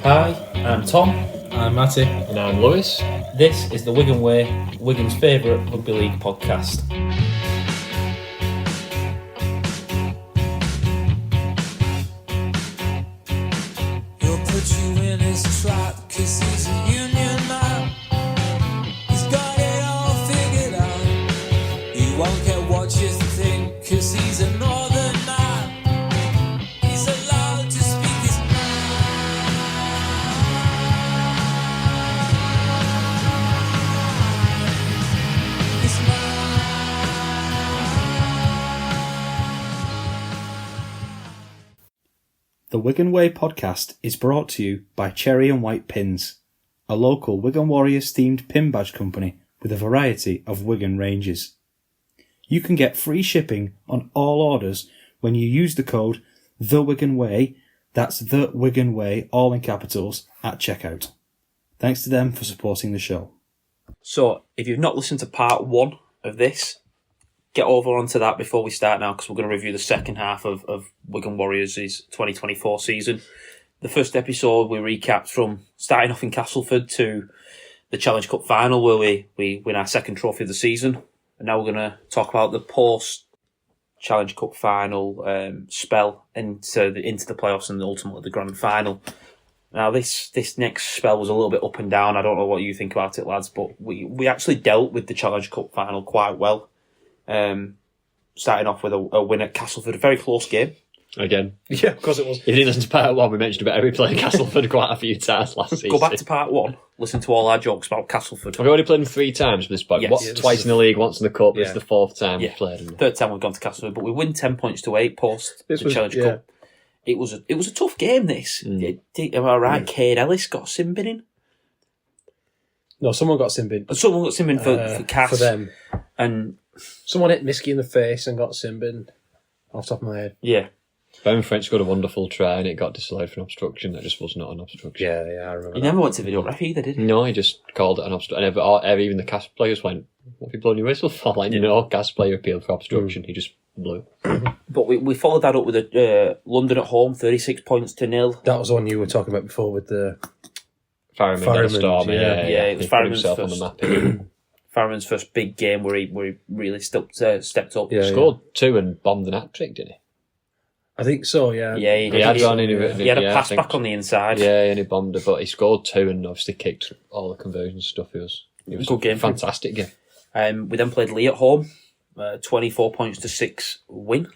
Hi, I'm Tom. I'm Matty. And I'm Lewis. This is the Wigan Way, Wigan's favourite rugby league podcast. He'll put you in his trap 'cause he's a union man. He's got it all figured out. He won't care what you think 'cause he's a northern man. He's allowed to speak his mind. His The Wigan Way podcast is brought to you by Cherry and White Pins, a local Wigan Warriors themed pin badge company with a variety of Wigan ranges. You can get free shipping on all orders when you use the code THEWIGANWAY, that's The Wigan Way, all in capitals, at checkout. Thanks to them for supporting the show. So, if you've not listened to part one of this, get over onto that before we start now, because we're going to review the second half of Wigan Warriors' 2024 season. The first episode we recapped from starting off in Castleford to the Challenge Cup final, where we win our second trophy of the season. And now we're going to talk about the post-Challenge Cup final spell into the playoffs and ultimately the grand final. Now, this next spell was a little bit up and down. I don't know what you think about it, lads, but we actually dealt with the Challenge Cup final quite well. Starting off with a win at Castleford, a very close game. Again. Yeah, of course it was. If you didn't listen to part one, we mentioned about how we played Castleford quite a few times last season. Go back to part one, listen to all our jokes about Castleford. We've already played them 3 times for this point. Yes. Twice in the league, once in the cup. Yeah. It's the 4th time we've played them. Third time we've gone to Castleford, but we win 10 points to 8 post the Challenge yeah. Cup. It was a tough game, this. Am I right? Cade Ellis got a sin bin in. No, someone got sin bin. Someone got sin bin for Cass. For them. And, Someone hit Miski in the face and got sin bin. Off the top of my head. yeah. Ben French got a wonderful try and it got disallowed for an obstruction. That just was not an obstruction. Yeah, I remember He that. never went to video ref either, did he? No, he just called it an obstruction. And even the cast players went, "What have you blown your whistle for?" Like, cast player appealed for obstruction. He just blew. But we followed that up with a London at home, 36 points to 0. That was one you were talking about before with the... Fireman got a storm. yeah. Yeah, it was He put Fireman's himself on the map. Farman's first big game where he really stepped up. Yeah. Scored 2 and bombed an hat-trick, didn't he? I think so, yeah. Yeah, He had one in it. He had a yeah, pass I think back on the inside. Yeah, and he bombed it, but he scored 2 and obviously kicked all the conversion stuff. It was Good game. a fantastic game. We then played Lee at home, 24 points to 6 win.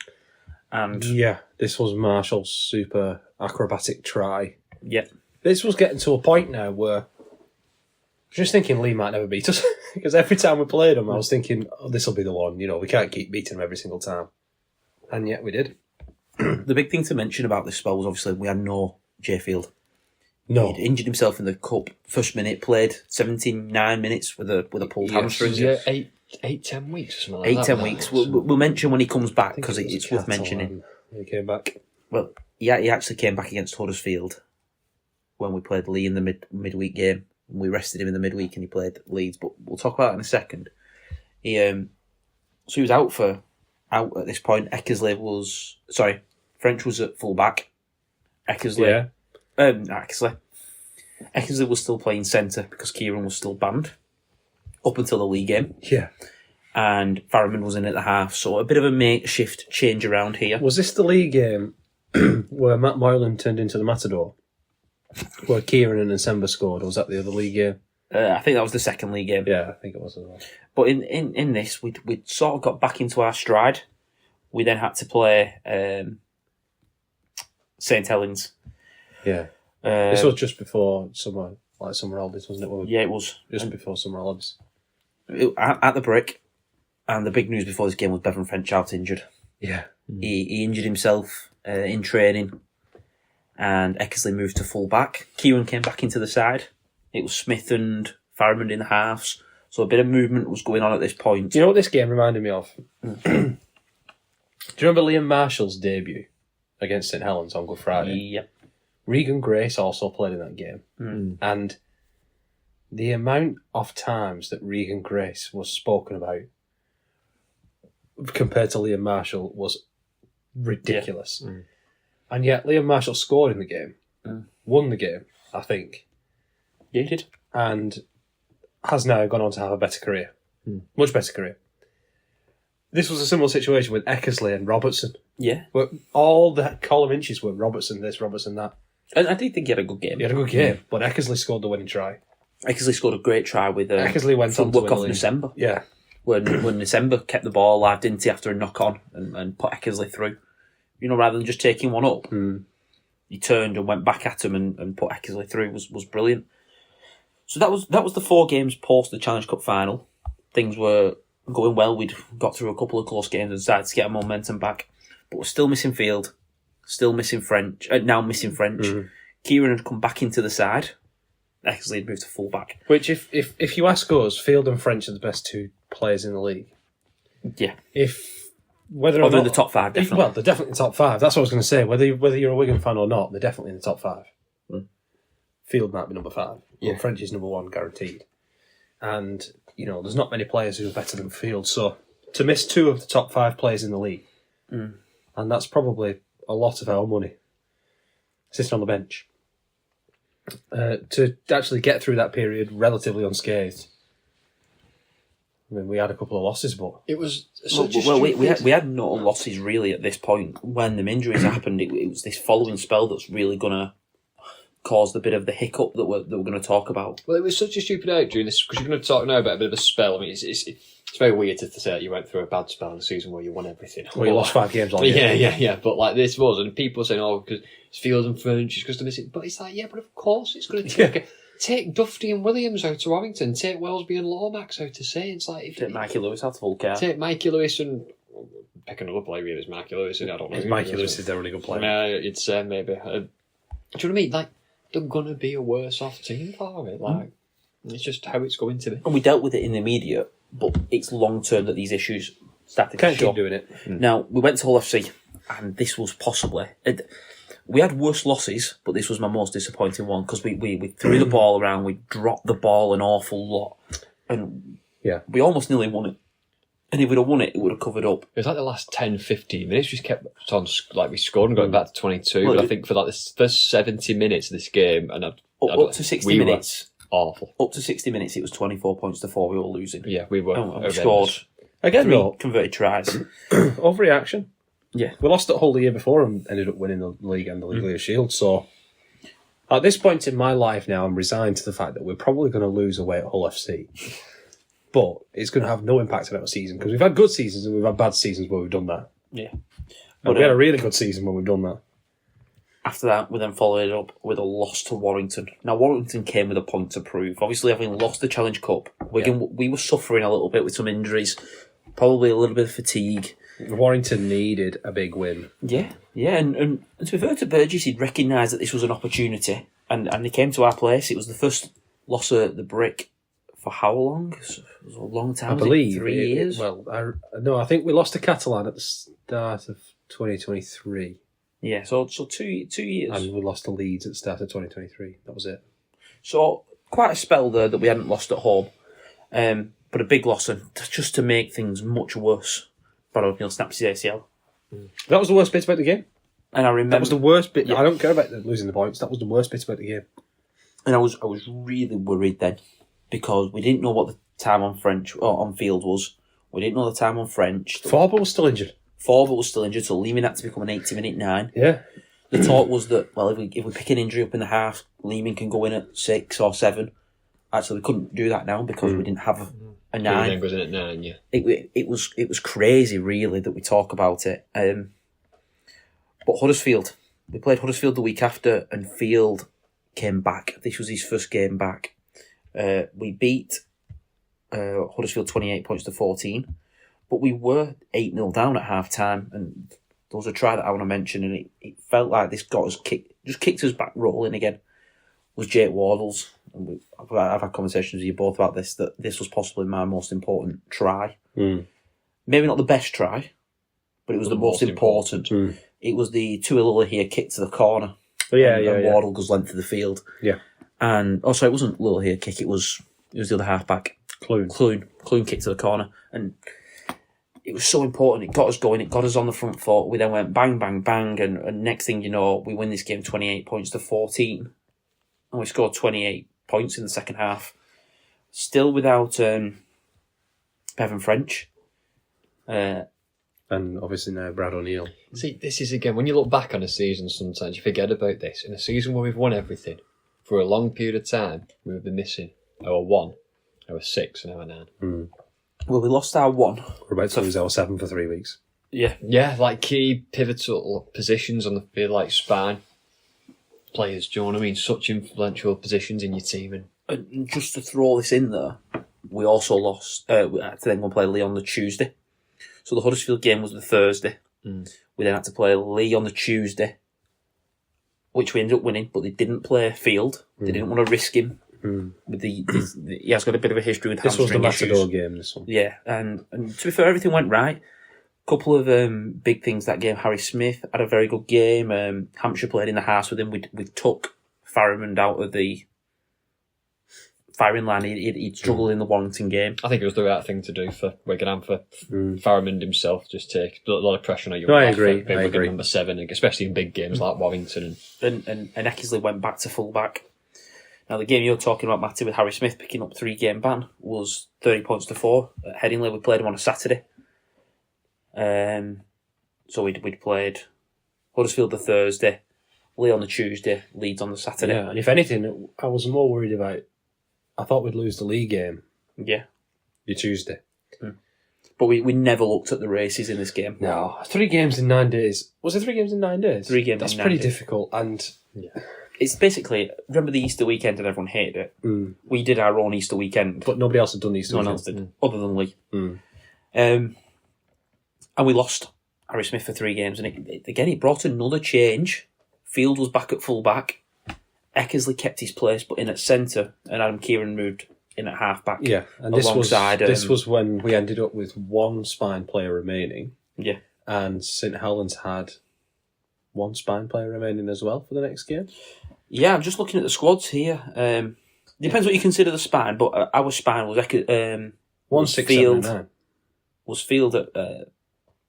And Yeah, this was Marshall's super acrobatic try. yeah, This was getting to a point now where I was just thinking Lee might never beat us. Because every time we played him, I was thinking, this will be the one. We can't keep beating him every single time. And yet we did. the big thing to mention about this spell was obviously we had no Jayfield. No. He'd injured himself in the cup. First minute, played 79 minutes with a pulled hamstring. Yeah, 10 weeks or something like that. 8-10 weeks. We'll mention when he comes back because it's worth mentioning. When he came back. Well, yeah, he actually came back against Huddersfield when we played Lee in the midweek game. We rested him in the midweek and he played Leeds, but we'll talk about that in a second. So he was out at this point. French was at full back. Eckersley was still playing centre because Kieran was still banned up until the league game. Yeah. And Farriman was in at the half, so a bit of a makeshift change around here. Was this the league game where Matt Moylan turned into the Matador? Where Kieran and Ensemble scored, or was that the other league game? I think that was the second league game. Yeah, I think it was as well. But in this, we'd sort of got back into our stride. We then had to play St Helens. Yeah. This was just before Summer Holidays, wasn't it? Yeah, it was. Just before Summer Holidays. At the Brick. And the big news before this game was Bevan French out injured. Yeah. He injured himself in training. And Eckersley moved to full back. Kieran came back into the side. It was Smith and Farriman in the halves. So a bit of movement was going on at this point. Do you know what this game reminded me of? Do you remember Liam Marshall's debut against St Helens on Good Friday? Yep. Regan Grace also played in that game. And the amount of times that Regan Grace was spoken about compared to Liam Marshall was ridiculous. And yet Liam Marshall scored in the game, won the game, I think. Yeah, he did. And has now gone on to have a better career. Much better career. This was a similar situation with Eckersley and Robertson. Yeah. Where all the column inches were Robertson this, Robertson that. And I did think he had a good game. He had a good game, but Eckersley scored the winning try. Eckersley scored a great try with Eckersley went on to work win off the league. December. Yeah. When December kept the ball alive, didn't he, after a knock on and put Eckersley through. You know, rather than just taking one up. He turned and went back at him and put Eckersley through. Was brilliant. So that was the 4 games post the Challenge Cup final. Things were going well. We'd got through a couple of close games and started to get our momentum back. But we're still missing Field. Still missing French. Now missing French. Kieran had come back into the side. Eckersley had moved to full back. Which, if you ask us, Field and French are the best 2 players in the league. Yeah. Whether or they're not in the top 5, definitely. Well, they're definitely in the top 5. That's what I was going to say. Whether you're a Wigan fan or not, they're definitely in the top 5. Field might be number 5. Yeah. Well, French is number 1, guaranteed. And, there's not many players who are better than Field. So, to miss 2 of the top 5 players in the league, and that's probably a lot of our money, sitting on the bench, to actually get through that period relatively unscathed. I mean, we had a couple of losses, but It was we had no losses really at this point. When the injuries happened, it was this following spell that's really going to cause the bit of the hiccup that we're going to talk about. Well, it was such a stupid out during this, because you're going to talk now about a bit of a spell. I mean, it's very weird to say that you went through a bad spell in the season where you won everything. we lost 5 games on Yeah. But like this was, and people saying, "Oh, because it's Fields and French, it's because to miss it." But it's like, yeah, but of course it's going to take Dufty and Williams out to Warrington, take Wellesby and Lomax out to Saints. Like, Take Mikey Lewis out of full care. take Mikey Lewis and pick another player. Really, it's Mikey Lewis. I don't know. Mikey Lewis is a really good player. It's maybe. Do you know what I mean? Like, they're gonna be a worse off team for it. Like, it's just how it's going to be. And we dealt with it in the immediate, but it's long term that these issues started to Can't show. keep doing it. Now, we went to Hull FC, and this was possibly... We had worse losses, but this was my most disappointing one, because we threw the ball around, we dropped the ball an awful lot, and we almost nearly won it. And if we'd have won it, it would have covered up. It was like the last 10, 15 minutes, we just kept on, like, we scored and going back to 22, Well, but I think for like the first 70 minutes of this game, and Up to 60 minutes. Awful. Up to 60 minutes, it was 24 points to 4, we were losing. Yeah, we were. And we scored Again, 3 though, converted tries. overreaction. Yeah. We lost at Hull the year before and ended up winning the league and the League of Shield. So, at this point in my life now, I'm resigned to the fact that we're probably going to lose away at Hull FC. But it's going to have no impact on our season, because we've had good seasons and we've had bad seasons where we've done that. Yeah. But we had a really good season when we've done that. After that, we then followed it up with a loss to Warrington. Now, Warrington came with a point to prove. Obviously, having lost the Challenge Cup, Wigan, we were suffering a little bit with some injuries, probably a little bit of fatigue. Warrington needed a big win. Yeah, and to be fair to Burgess, he'd recognised that this was an opportunity, and he came to our place. It was the first loss at the Brick for how long? It was a long time. I believe 3 years. I think we lost to Catalan at the start of 2023. Yeah, so 2 years. And we lost to Leeds at the start of 2023. That was it. So quite a spell there that we hadn't lost at home, but a big loss, and just to make things much worse, Brad O'Neill snaps his ACL. That was the worst bit about the game. And I remember That was the worst bit. Yeah. I don't care about losing the points. That was the worst bit about the game. And I was really worried then, because we didn't know what the time on field was. We didn't know the time on French. Forber was still injured. Forber was still injured, so Lehman had to become an 80-minute 9. Yeah. The talk was that, well, if we pick an injury up in the half, Lehman can go in at 6 or 7. Actually, we couldn't do that now because we didn't have a 9. Then goes in at 9, yeah. It was crazy, really, that we talk about it. But Huddersfield, we played Huddersfield the week after, and Field came back. This was his first game back. We beat Huddersfield 28 points to 14, but we were 8-0 down at half time, and there was a try that I want to mention, and it felt like this got us kicked us back rolling again. Was Jake Wardle's. And I've had conversations with you both about this, that this was possibly my most important try. Maybe not the best try, but it was the most important. It was the Tuilula here kick to the corner. And Wardle goes length of the field. Yeah. And it wasn't Little here kick, it was the other halfback. Clune kick to the corner. And it was so important. It got us going, it got us on the front foot. We then went bang, bang, bang, and next thing you know, we win this game 28 points to 14. and we scored 28 points in the second half. Still without Bevan French. And obviously now Brad O'Neill. See, this is again, when you look back on a season, sometimes you forget about this. In a season where we've won everything, for a long period of time, we've been missing our 1, our 6, and our 9. Well, we lost our 1. We're about to lose our 7 for 3 weeks. Yeah. Yeah, like key pivotal positions on the field, like spine players, do you know what I mean? Such influential positions in your team. And just to throw this in there, we also lost. We had to then go and play Lee on the Tuesday. So the Huddersfield game was the Thursday. We then had to play Lee on the Tuesday, which we ended up winning, but they didn't play Field. They didn't want to risk him. With he has got a bit of a history with This was the hamstring Matador issues. game, this one. Yeah, and to be fair, everything went right. Couple of big things that game. Harry Smith had a very good game. Hampshire played in the house with him. We took Farrimond out of the firing line. He'd struggled in the Warrington game. I think it was the right thing to do for Wigan and for Farrimond himself. Just take a lot of pressure on you. No, I agree. Being Wigan number 7, especially in big games like Warrington. And Eckersley went back to full back. Now, the game you're talking about, Matty, with Harry Smith picking up 3-game ban was 30 points to 4. At Headingley, we played him on a Saturday. So we'd played Huddersfield the Thursday, Lee on the Tuesday, Leeds on the Saturday. Yeah, and if anything, I was more worried about... I thought we'd lose the league game. Yeah. The Tuesday. But we never looked at the races in this game. No, 3 games in 9 days. Was it 3 games in 9 days? 3 games That's in 9 pretty days. difficult, and... It's basically, remember the Easter weekend and everyone hated it? We did our own Easter weekend. But nobody else had done these. No one else did, other than Lee. And we lost Harry Smith for 3 games. And it brought another change. Field was back at full back. Eckersley kept his place, but in at centre. And Adam Kieran moved in at half back. Yeah, and alongside, this was when we ended up with 1 spine player remaining. Yeah. And St Helens had 1 spine player remaining as well for the next game. Yeah, I'm just looking at the squads here. Depends what you consider the spine, but our spine was 1, 6, Field 7, 9. was Field at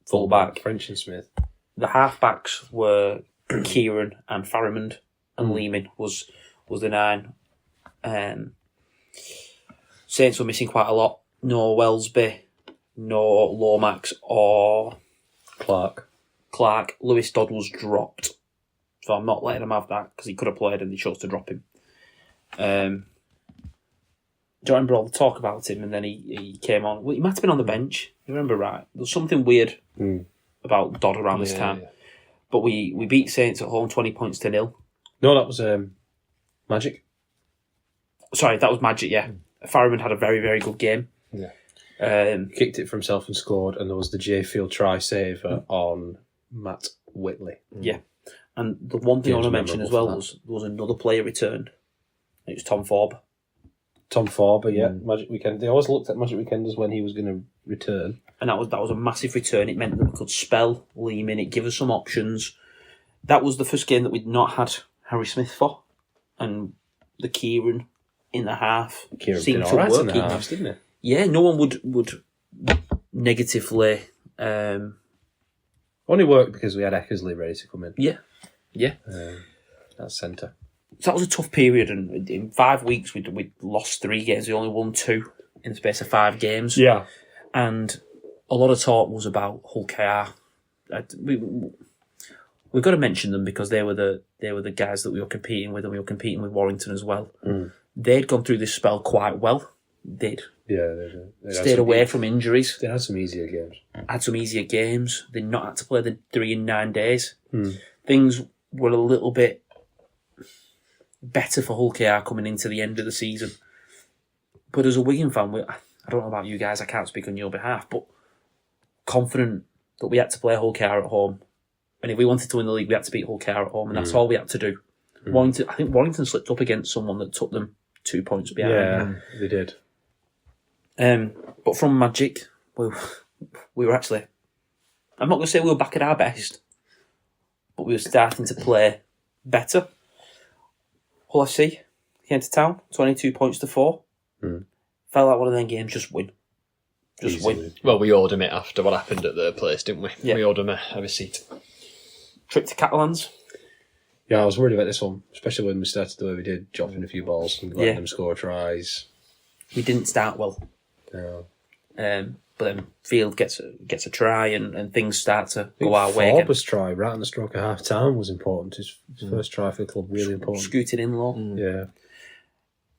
full back. French and Smith. The half backs were Kieran and Farrimond, and Lehman was the 9. Saints were missing quite a lot. No Wellesby, no Lomax or Clark. Lewis Dodd was dropped. So I'm not letting him have that because he could have played and they chose to drop him. Do you remember all the talk about him and then he came on? Well, he might have been on the bench. You remember right? There was something weird about Dodd around this time. Yeah. But we beat Saints at home 20 points to 0. No, that was Magic. Sorry, that was Magic, yeah. Farrimond had a very, very good game. Yeah. Kicked it for himself and scored, and there was the J Field try save on Matt Whitley. Yeah. And the one thing I want to mention as well was there was another player returned. It was Tom Forbes. Tom Forbes, yeah. Magic Weekend. They always looked at Magic Weekend as when he was going to return. And that was a massive return. It meant that we could spell Liam in. It gave us some options. That was the first game that we'd not had Harry Smith for. And the Kieran in the half Kieran seemed did to all right work. in the halves, didn't he? Yeah, no one would negatively... Only worked because we had Eckersley ready to come in. Yeah. At centre. So that was a tough period, and in 5 weeks we'd lost 3 games. We only won 2 in the space of 5 games. Yeah. And a lot of talk was about Hull KR. We've got to mention them because they were the guys that we were competing with, and we were competing with Warrington as well. They'd gone through this spell quite well. They'd stayed away from injuries. They had some easier games. Had some easier games. They'd not had to play the 3 in 9 days. Things were a little bit better for Hull KR coming into the end of the season. But as a Wigan fan, I don't know about you guys, I can't speak on your behalf, but confident that we had to play Hull KR at home. And if we wanted to win the league, we had to beat Hull KR at home, and that's all we had to do. I think Warrington slipped up against someone that took them 2 points behind. Yeah, they did. But from Magic, we were actually... I'm not going to say we were back at our best, but we were starting to play better. Hull FC came to town, 22 points to 4. Felt like one of them games, just win. Just win. Well, we owed him it after what happened at the place, didn't we? Yeah. We owed him a receipt. Trip to Catalans. Yeah, I was worried about this one, especially when we started the way we did, dropping a few balls and letting them score tries. We didn't start well. No. But then Field gets a try and things start to go our way again. Forber's try right on the stroke of half time was important. His first try for the club, really important. Scooting in low. Yeah.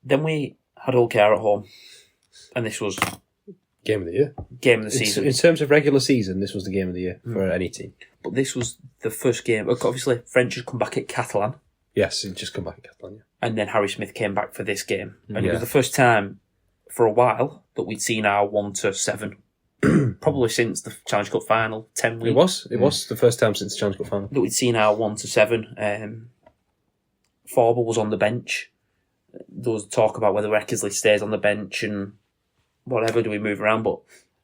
Then we had OKR at home, and this was Game of the year. Game of the season. In terms of regular season, this was the game of the year for any team. But this was the first game. Obviously, French had come back at Catalan, Yes, he'd just come back at Catalan. and then Harry Smith came back for this game. And it was the first time for a while that we'd seen our 1-7. Probably since the Challenge Cup final, 10 weeks. It was the first time since the Challenge Cup final. That we'd seen our 1-7. Forber was on the bench. There was talk about whether Eckersley stays on the bench and whatever, do we move around? But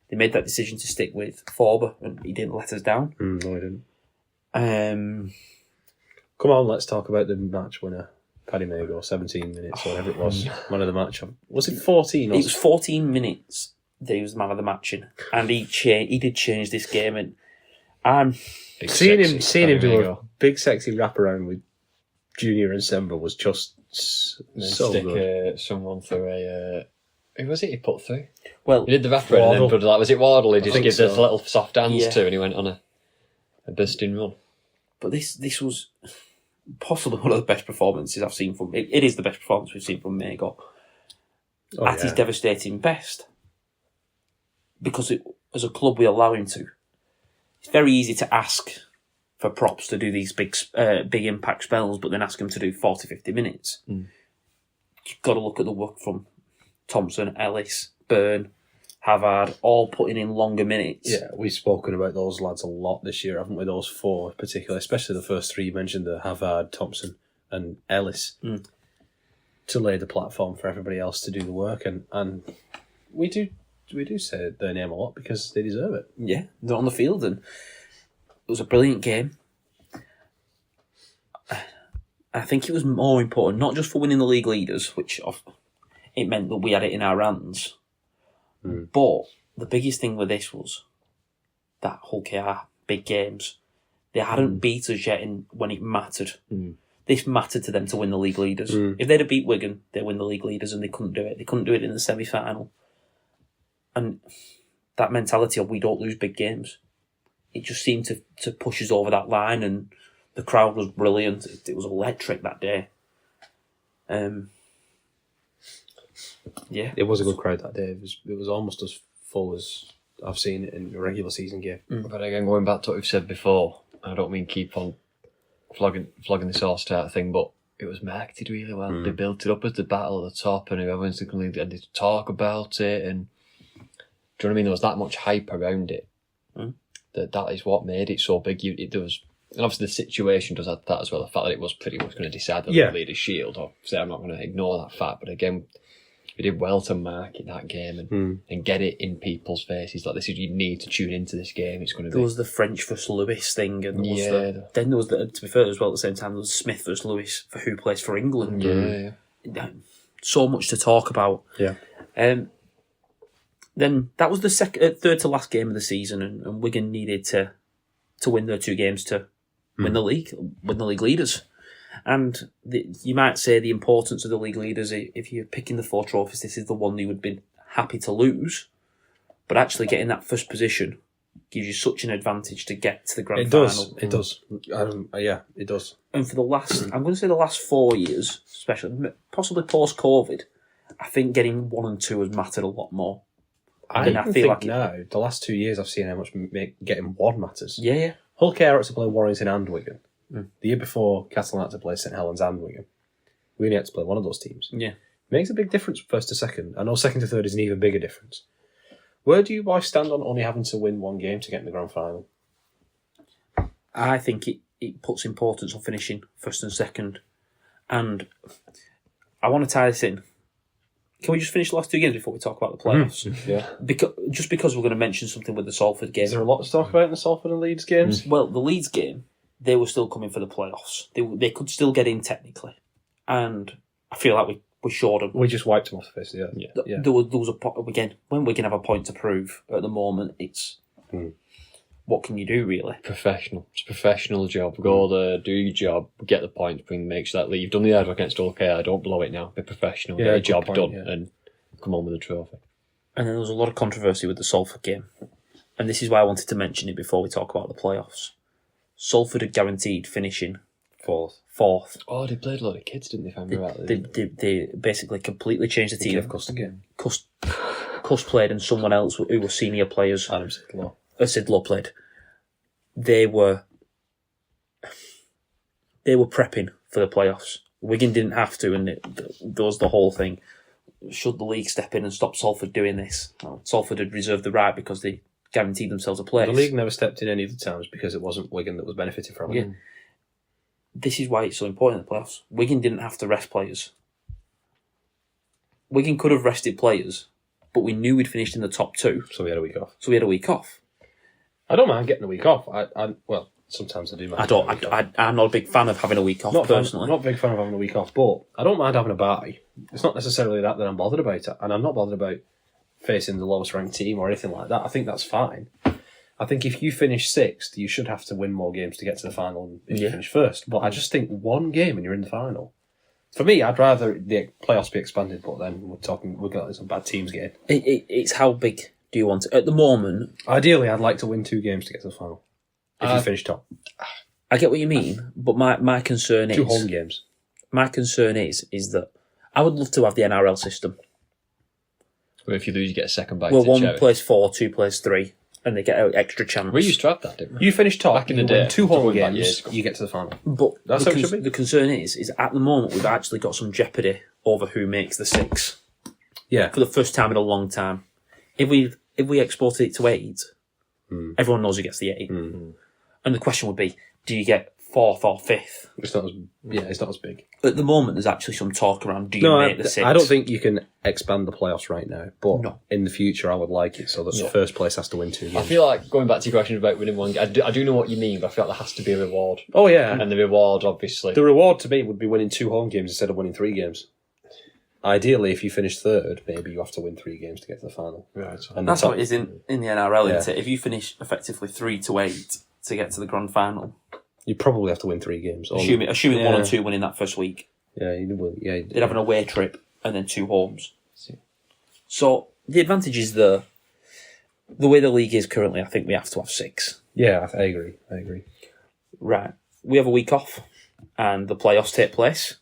they made that decision to stick with Forber, and he didn't let us down. No, he didn't. Um, Come on, let's talk about the match winner. Paddy Mago, 17 minutes, whatever it was. Man of the match. Was it 14? It was 14 minutes that he was the man of the match in, and he did change this game. And I'm seeing him do a big sexy wraparound with Junior and Semba was just so good. Someone through a... who was it he put through? well. He did the wraparound and then put that. Was it Wardle he just think gave so. this little soft hands Yeah. to, and he went on a bursting run. But this was possibly one of the best performances I've seen from... It is the best performance we've seen from Mago. At his devastating best. Because as a club we allow him to. It's very easy to ask for props to do these big impact spells, but then ask him to do 40, 50 minutes. You've got to look at the work from Thompson, Ellis, Byrne, Havard, all putting in longer minutes. Yeah, we've spoken about those lads a lot this year, haven't we? Those four, particularly, especially the first three you mentioned, the Havard, Thompson, and Ellis, to lay the platform for everybody else to do the work, and we do say their name a lot because they deserve it. Yeah, they're on the field, and it was a brilliant game. I think it was more important, not just for winning the league leaders, which it meant that we had it in our hands, but the biggest thing with this was that Hull KR big games. They hadn't beat us yet when it mattered. This mattered to them to win the league leaders. If they'd have beat Wigan, they'd win the league leaders, and they couldn't do it. They couldn't do it in the semi-final. And that mentality of we don't lose big games, it just seemed to push us over that line, and the crowd was brilliant. It was electric that day. Yeah. It was a good crowd that day. It was almost as full as I've seen it in a regular season game. But again, going back to what we've said before, I don't mean keep on flogging this horse start thing, but it was marketed really well. They built it up as the battle at the top, and whoever's going to lead, and they talk about it, and do you know what I mean? There was that much hype around it. That is what made it so big. There was, and obviously the situation does add that as well. The fact that it was pretty much going to decide the Leaders' Shield. Obviously, I'm not going to ignore that fact, but again, we did well to market that game and get it in people's faces. Like, this is, you need to tune into this game. It's going to be. There was the French versus Lewis thing, and then there was to be fair as well at the same time, there was Smith versus Lewis for who plays for England. Yeah. So much to talk about. Yeah. Then that was the third to last game of the season, and Wigan needed to win their two games to win the league leaders. And you might say the importance of the league leaders, if you're picking the four trophies, this is the one you would be happy to lose. But actually getting that first position gives you such an advantage to get to the grand final. It does. Yeah, it does. And for the last, I'm going to say the last 4 years, especially, possibly post-COVID, I think getting 1 and 2 has mattered a lot more. I feel like now, the last 2 years, I've seen how much getting one matters. Yeah. Hull KR had to play Warrington and Wigan. The year before, Catalan had to play St Helens and Wigan. We only had to play one of those teams. Yeah. Makes a big difference first to second. I know second to third is an even bigger difference. Where do you boys stand on only having to win one game to get in the grand final? I think it puts importance on finishing first and second. And I want to tie this in. Can we just finish the last 2 games before we talk about the playoffs? Yeah. Because we're going to mention something with the Salford game. Is there a lot to talk about in the Salford and Leeds games? Well, the Leeds game, they were still coming for the playoffs. They could still get in technically. And I feel like we showed them. We just wiped them off the face of the earth. There was a again, when we can have a point to prove at the moment, it's what can you do really? Professional. It's a professional job. Go there, do your job, get the points, make sure that leave. You've done the hard work against OKR, don't blow it now. Be professional, get your job done, and come home with a trophy. And then there was a lot of controversy with the Salford game. And this is why I wanted to mention it before we talk about the playoffs. Salford had guaranteed finishing Fourth. Oh, they played a lot of kids, didn't they, if I remember rightly? They basically completely changed the team. Cuss again. Cuss played and someone else who were senior players. Adam Sidlow. Sidlow played. They were prepping for the playoffs. Wigan didn't have to, and there was the whole thing. Should the league step in and stop Salford doing this? Well, Salford had reserved the right because they guaranteed themselves a place. The league never stepped in any of the times because it wasn't Wigan that was benefiting from it. Yeah. This is why it's so important in the playoffs. Wigan didn't have to rest players. Wigan could have rested players, but we knew we'd finished in the top two. So we had a week off. I don't mind getting a week off. Well, sometimes I do mind. I'm not a big fan of having a week off, personally. I'm not a big fan of having a week off, but I don't mind having a bye. It's not necessarily that I'm bothered about it, and I'm not bothered about facing the lowest ranked team or anything like that. I think that's fine. I think if you finish sixth, you should have to win more games to get to the final than if you finish first. But I just think one game and you're in the final. For me, I'd rather the playoffs be expanded, but then we've got some bad teams getting. It's how big do you want it? At the moment... Ideally, I'd like to win 2 games to get to the final. If you finish top. I get what you mean, but my concern is... 2 home games. My concern is that I would love to have the NRL system. Where if you lose, you get a second bite. Well, 1 plays 4, 2 plays 3. And they get an extra chance. We used to have that, didn't we? You finish top, back in the you day. win 2 home Going back games, years ago. you get to the final. But That's how it should be. the concern is at the moment we've actually got some jeopardy over who makes the 6. Yeah. For the first time in a long time. If we exported it to 8, everyone knows who gets the 8. And the question would be, do you get 4th or 5th? It's not as big. At the moment, there's actually some talk around, do you make the 6? I don't think you can expand the playoffs right now, but No. in the future I would like it so that the first place has to win 2 games. I feel like, going back to your question about winning 1 game, I do know what you mean, but I feel like there has to be a reward. Oh yeah. And the reward, obviously... The reward to me would be winning 2 home games instead of winning 3 games. Ideally, if you finish 3rd, maybe you have to win 3 games to get to the final. Right. And That's the how it is in the NRL, Yeah. isn't it? If you finish effectively 3 to 8 to get to the grand final, you probably have to win 3 games. assuming 1 and 2 winning that first week, Yeah, you will. Yeah, they'd have an away trip and then 2 homes. So the advantage is the way the league is currently. I think we have to have 6. Yeah, I agree. Right, we have a week off, and the playoffs take place.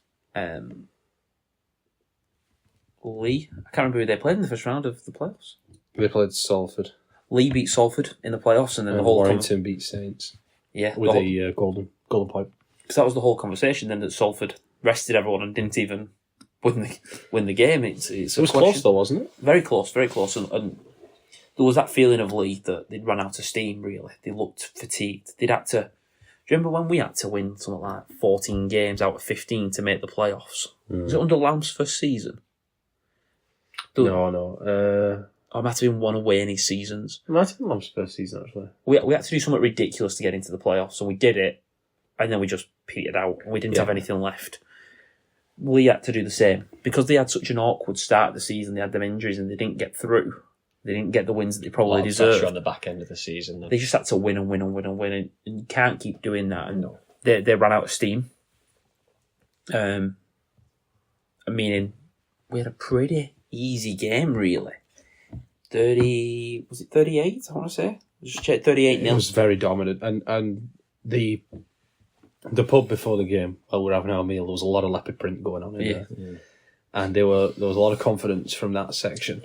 Lee, I can't remember who they played in the first round of the playoffs. They played Salford. Lee beat Salford in the playoffs, and then the whole Warrington beat Saints with the golden point. Because that was the whole conversation. Then that Salford rested everyone and didn't even win the game. It was close though, wasn't it? Very close, and there was that feeling of Lee that they'd run out of steam. Really, they looked fatigued. They'd had to. Do you remember when we had to win something like 14 games out of 15 to make the playoffs? Was it under Lamb's first season? No. Or it might have been one away in his seasons. It might have been Lamb's first season, actually. We had to do something ridiculous to get into the playoffs, and we did it, and then we just petered out. We didn't have anything left. Lee had to do the same. Because they had such an awkward start of the season, they had them injuries, and they didn't get through. They didn't get the wins that they probably deserved. On the back end of the season. Then. They just had to win, and you can't keep doing that. And they ran out of steam. Meaning, we had a pretty easy game, really. 38, I want to say? Just check 38-0. It was very dominant. And the pub before the game, while we were having our meal, there was a lot of leopard print going on in there. Yeah. And there was a lot of confidence from that section.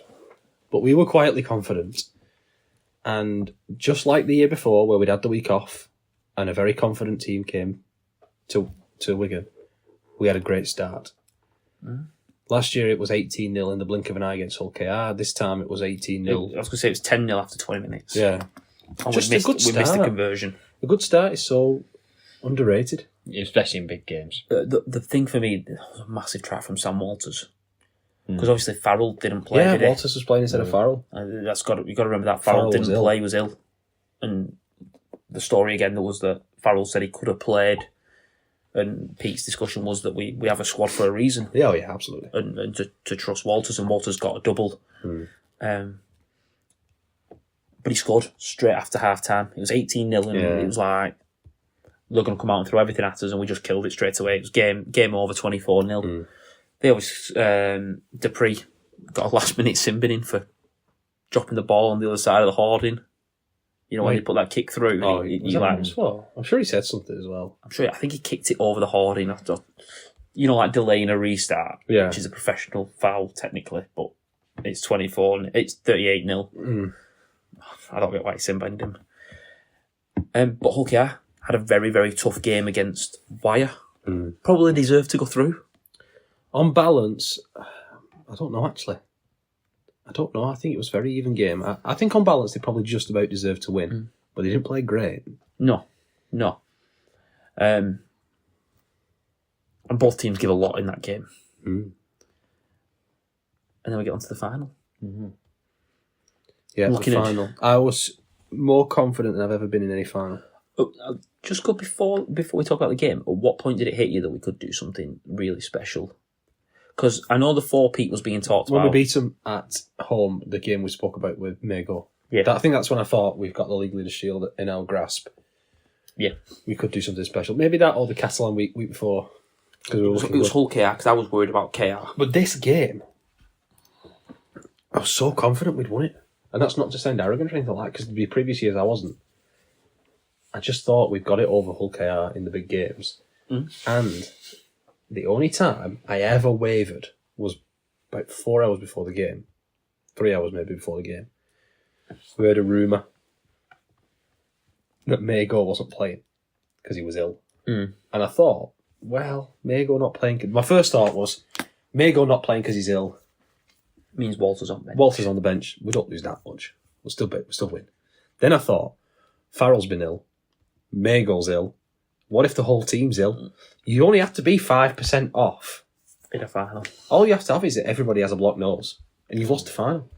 But we were quietly confident. And just like the year before, where we'd had the week off, and a very confident team came to Wigan, we had a great start. Last year it was 18-0 in the blink of an eye against Hull KR. This time it was 18-0. I was going to say it was 10-0 after 20 minutes. Yeah. And Just we missed the conversion. A good start is so underrated. Especially in big games. The thing for me, there was a massive try from Sam Walters. Because obviously Farrell didn't play, Yeah, did he? Walters was playing instead of Farrell. You've got to remember that. Farrell didn't play, he was ill. And the story again that was that Farrell said he could have played. And Pete's discussion was that we have a squad for a reason. Yeah, absolutely. And to trust Walters, and Walters got a double. But he scored straight after half time. It was 18-0 and it was like, they're going to come out and throw everything at us, and we just killed it straight away. It was game over, 24-0. They always, Dupree got a last-minute sin bin in for dropping the ball on the other side of the hoarding. You know, when he put that kick through. Oh, I'm sure he said something as well. I think he kicked it over the hoarding after, like delaying a restart, which is a professional foul technically, but it's 24 and it's 38-0. I don't get why he sin binned him. But Hull KR had a very, very tough game against Wire. Probably deserved to go through. On balance, I don't know actually. I don't know. I think it was a very even game. I think on balance they probably just about deserved to win, but they didn't play great. No. And both teams give a lot in that game. And then we get on to the final. Yeah, the final. I was more confident than I've ever been in any final. Just go before we talk about the game. At what point did it hit you that we could do something really special? Because I know the 4-peat was being talked about. When we beat them at home, the game we spoke about with Mago. Yeah. I think that's when I thought we've got the League Leaders Shield in our grasp. Yeah. We could do something special. Maybe that or the Catalan week before. It was Hull KR, because I was worried about KR. But this game, I was so confident we'd won it. And that's not to sound arrogant or anything like that, because the previous years I wasn't. I just thought we'd got it over Hull KR in the big games. And the only time I ever wavered was about 4 hours before the game. 3 hours maybe before the game. We heard a rumour that Mago wasn't playing because he was ill. And I thought, well, Mago not playing... My first thought was, Mago not playing because he's ill means Walter's on the bench. Walter's on the bench. We don't lose that much. We'll still win. Then I thought, Farrell's been ill. Mago's ill. What if the whole team's ill? You only have to be 5% off in a final. All you have to have is that everybody has a blocked nose, and you've lost the final.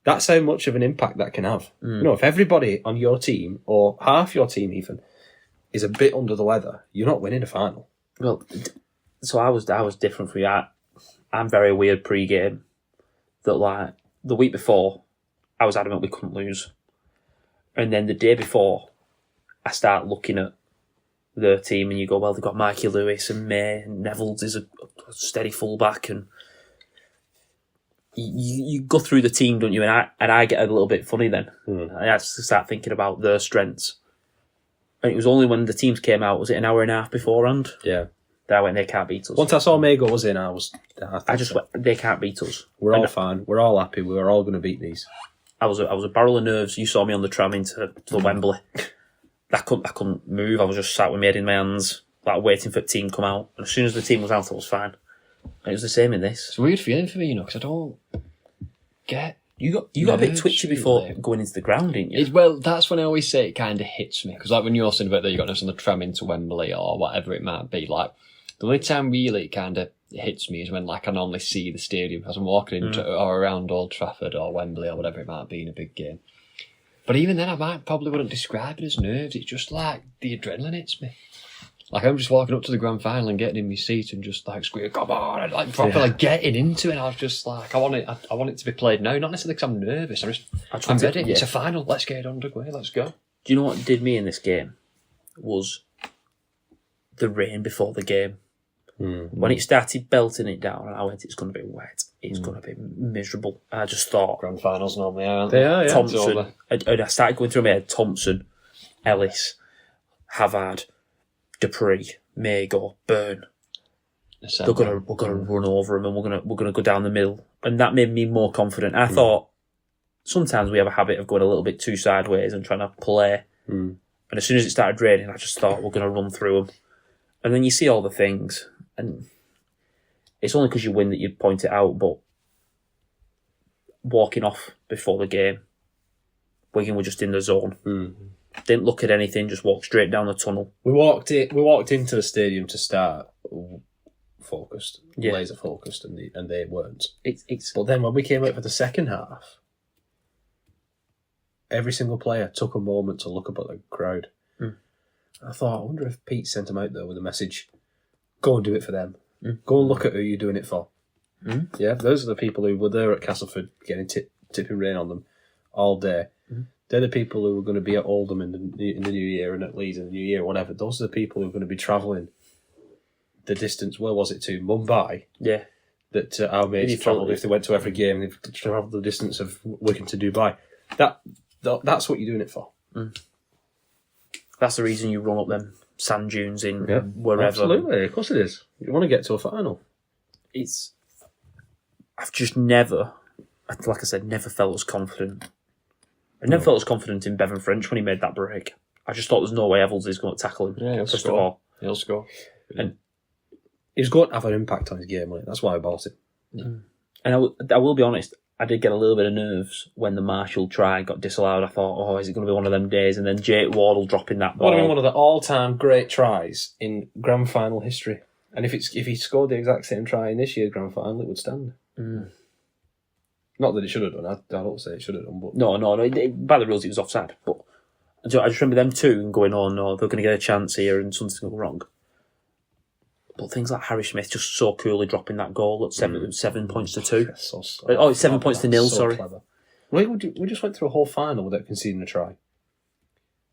That's how much of an impact that can have. You know, if everybody on your team, or half your team even, is a bit under the weather, you're not winning a final. Well, so I was different for you. I'm very weird pre-game. That like the week before, I was adamant we couldn't lose, and then the day before, I start looking at the team, and you go, well, they've got Mikey Lewis and May, and Neville's is a steady fullback, and you go through the team, don't you? And I get a little bit funny then. I had to start thinking about their strengths, and it was only when the teams came out, was it an hour and a half beforehand? Yeah. That I went, they can't beat us. Once I saw Mago was in, I just went, they can't beat us. We're all fine. We're all happy. We're all going to beat these. I was a barrel of nerves. You saw me on the tram into the Wembley. I couldn't move. I was just sat with my head in my hands, like waiting for the team to come out. And as soon as the team was out, I was fine. And it was the same in this. It's a weird feeling for me, because I don't get. You got a bit twitchy before going into the ground, didn't you? Well, that's when I always say it kind of hits me, because like when you're saying about that, you got us on the tram into Wembley or whatever it might be, like. The only time really it kind of hits me is when like I normally see the stadium as I'm walking into or around Old Trafford or Wembley or whatever it might be in a big game. But even then I probably wouldn't describe it as nerves. It's just like the adrenaline hits me. Like I'm just walking up to the grand final and getting in my seat and just like screaming, come on, and like proper like getting into it. And I was just like, I want it to be played now. Not necessarily because I'm nervous. I'm ready. It's a final. Let's get it underway. Let's go. Do you know what did me in this game? Was the rain before the game. When it started belting it down, and I went, it's going to be wet. It's going to be miserable. And I just thought... Grand finals normally are, aren't they? Are, yeah. Thompson. And I started going through my head, Thompson, Ellis, Havard, Dupree, Mago, Byrne. We're going to run over them, and we're going to go down the middle. And that made me more confident. I thought, sometimes we have a habit of going a little bit too sideways and trying to play. And as soon as it started raining, I just thought, we're going to run through them. And then you see all the things... And it's only because you win that you point it out, but walking off before the game, Wigan were just in the zone. Didn't look at anything, just walked straight down the tunnel. We walked into the stadium to start focused, laser focused, and they weren't. But then when we came out for the second half, every single player took a moment to look up at the crowd. I thought, I wonder if Pete sent them out there with a message. Go and do it for them. Go and look at who you're doing it for. Yeah, those are the people who were there at Castleford getting tipping rain on them all day. They're the people who are going to be at Oldham in the new year and at Leeds in the new year, whatever. Those are the people who are going to be travelling the distance. Where was it to? Mumbai. Yeah. That our mates travelled if they went to every game. They've travelled the distance of Wigan to Dubai. That's what you're doing it for. That's the reason you run up them sand dunes in wherever. Absolutely, of course it is. You want to get to a final. I've just never, like I said, never felt as confident. I never felt as confident in Bevan French when he made that break. I just thought there's no way Evans is going to tackle him. Yeah, he'll first score. of all. He'll score. And He's going to have an impact on his game, wasn't it? That's why I bought it. And I will be honest, I did get a little bit of nerves when the Marshall try got disallowed. I thought, is it going to be one of them days? And then Jake Wardle dropping that ball. Would have been one of the all-time great tries in grand final history. And if he scored the exact same try in this year's grand final, it would stand. Not that it should have done. I don't say it should have done. But No. By the rules, it was offside. But so I just remember them two and going, oh no, they're going to get a chance here and something's going to go wrong. But things like Harry Smith just so coolly dropping that goal at 7 points to 2. so It's 7 points to 0, sorry. Clever. We just went through a whole final without conceding a try.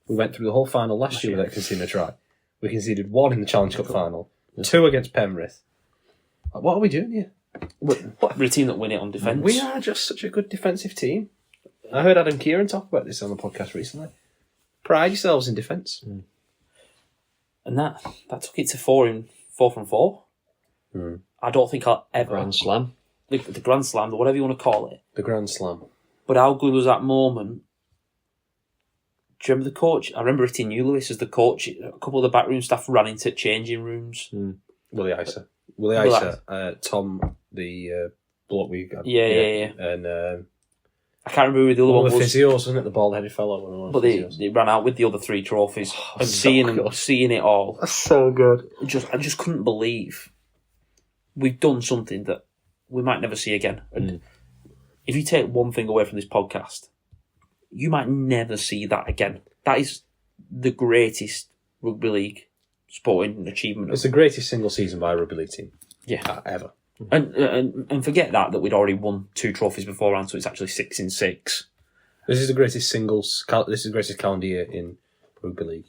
We went through the whole final last year without conceding a try. We conceded 1 in the Challenge Cup final, 2 against Penrith. What are we doing here? We're a team that win it on defence. We are just such a good defensive team. I heard Adam Kieran talk about this on the podcast recently. Pride yourselves in defence. And that took it to 4 from 4. I don't think I'll ever... Grand Slam. The Grand Slam, or whatever you want to call it. The Grand Slam. But how good was that moment? Do you remember the coach? I remember Ritty New Lewis as the coach. A couple of the backroom staff ran into changing rooms. Willie Isa, Tom, the bloke we got. Yeah. And I can't remember who the other one one of the was. physios, wasn't it? The bald-headed fellow. But they ran out with the other 3 trophies. And so seeing it all. That's so good. I just couldn't believe we've done something that we might never see again. And if you take one thing away from this podcast, you might never see that again. That is the greatest rugby league sporting achievement. It's the greatest single season by a rugby league team. Yeah. Ever. And forget that we'd already won 2 trophies beforehand, so it's actually 6 in 6. This is the greatest this is the greatest calendar year in rugby league.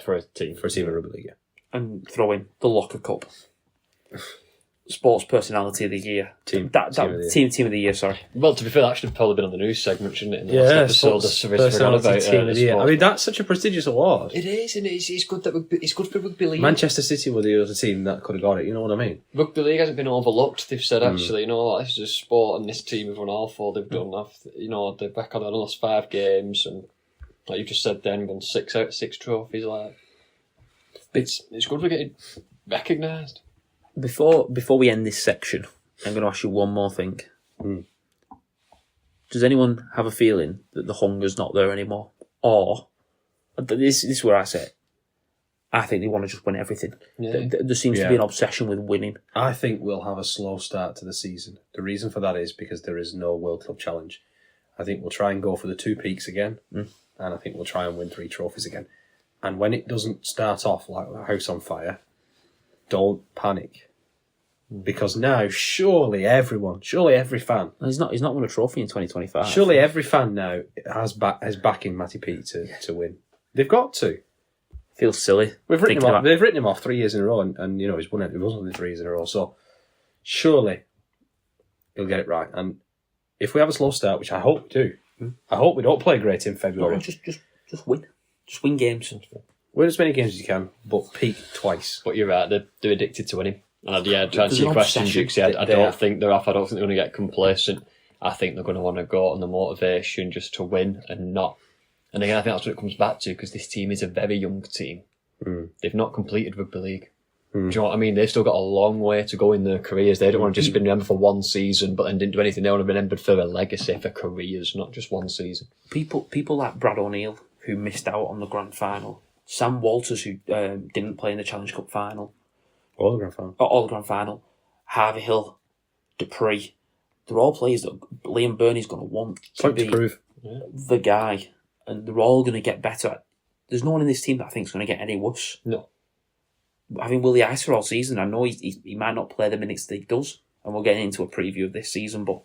For a team. For a team in rugby league, yeah. And throw in the Locker Cup. Sports Personality of the Year. Team of the Year, sorry. Well, to be fair, that should have probably been on the news segment, shouldn't it? In the last episode, Sports Personality Team of the Year. I mean, that's such a prestigious award. It is, and it's good it's good for rugby league. Manchester City were the other team that could have got it. You know what I mean? Rugby league hasn't been overlooked. They've said actually, this is a sport, and this team have won all 4 they've done. They're back on the last 5 games, and like you just said, then won 6 out of 6 trophies. It's good for getting recognised. Before we end this section, I'm going to ask you one more thing. Does anyone have a feeling that the hunger's not there anymore? Or, this is where I say it, I think they want to just win everything. Yeah. There seems to be an obsession with winning. I think we'll have a slow start to the season. The reason for that is because there is no World Club Challenge. I think we'll try and go for the 2 peaks again, and I think we'll try and win 3 trophies again. And when it doesn't start off like a house on fire, don't panic. Because now, surely every fan... He's not won a trophy in 2025. Surely every fan now has backing Matty P to win. They've got to. Feels silly. They've written him off 3 years in a row, and he's won it. It wasn't 3 years in a row, so surely he'll get it right. And if we have a slow start, which I hope we do, I hope we don't play great in February. No, just win. Just win games. Win as many games as you can, but peak twice. But you're right, they're addicted to winning. And to answer your question, Jukes, I don't think they're off. I don't think they're going to get complacent. I think they're going to want to go on the motivation just to win and not. And again, I think that's what it comes back to, because this team is a very young team. They've not completed rugby league. Do you know what I mean? They've still got a long way to go in their careers. They don't want to just be remembered for one season, but then didn't do anything. They want to be remembered for a legacy, for careers, not just one season. People like Brad O'Neill, who missed out on the grand final. Sam Walters, who didn't play in the Challenge Cup final. All the grand final. Harvey Hill, Dupree. They're all players that Liam Burney's going to want to prove the guy. And they're all going to get better. There's no one in this team that I think is going to get any worse. No. Having Willie Isa all season, I know he might not play the minutes that he does. And we'll get into a preview of this season, but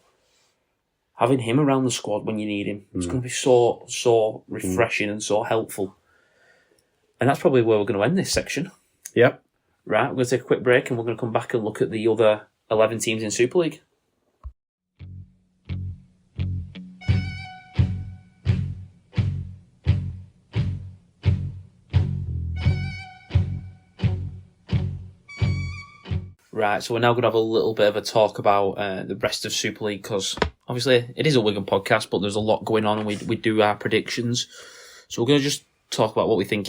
having him around the squad when you need him, it's going to be so refreshing and so helpful. And that's probably where we're going to end this section. Yep. Right, we're going to take a quick break and we're going to come back and look at the other 11 teams in Super League. Right, so we're now going to have a little bit of a talk about the rest of Super League, because obviously it is a Wigan podcast, but there's a lot going on and we do our predictions. So we're going to just talk about what we think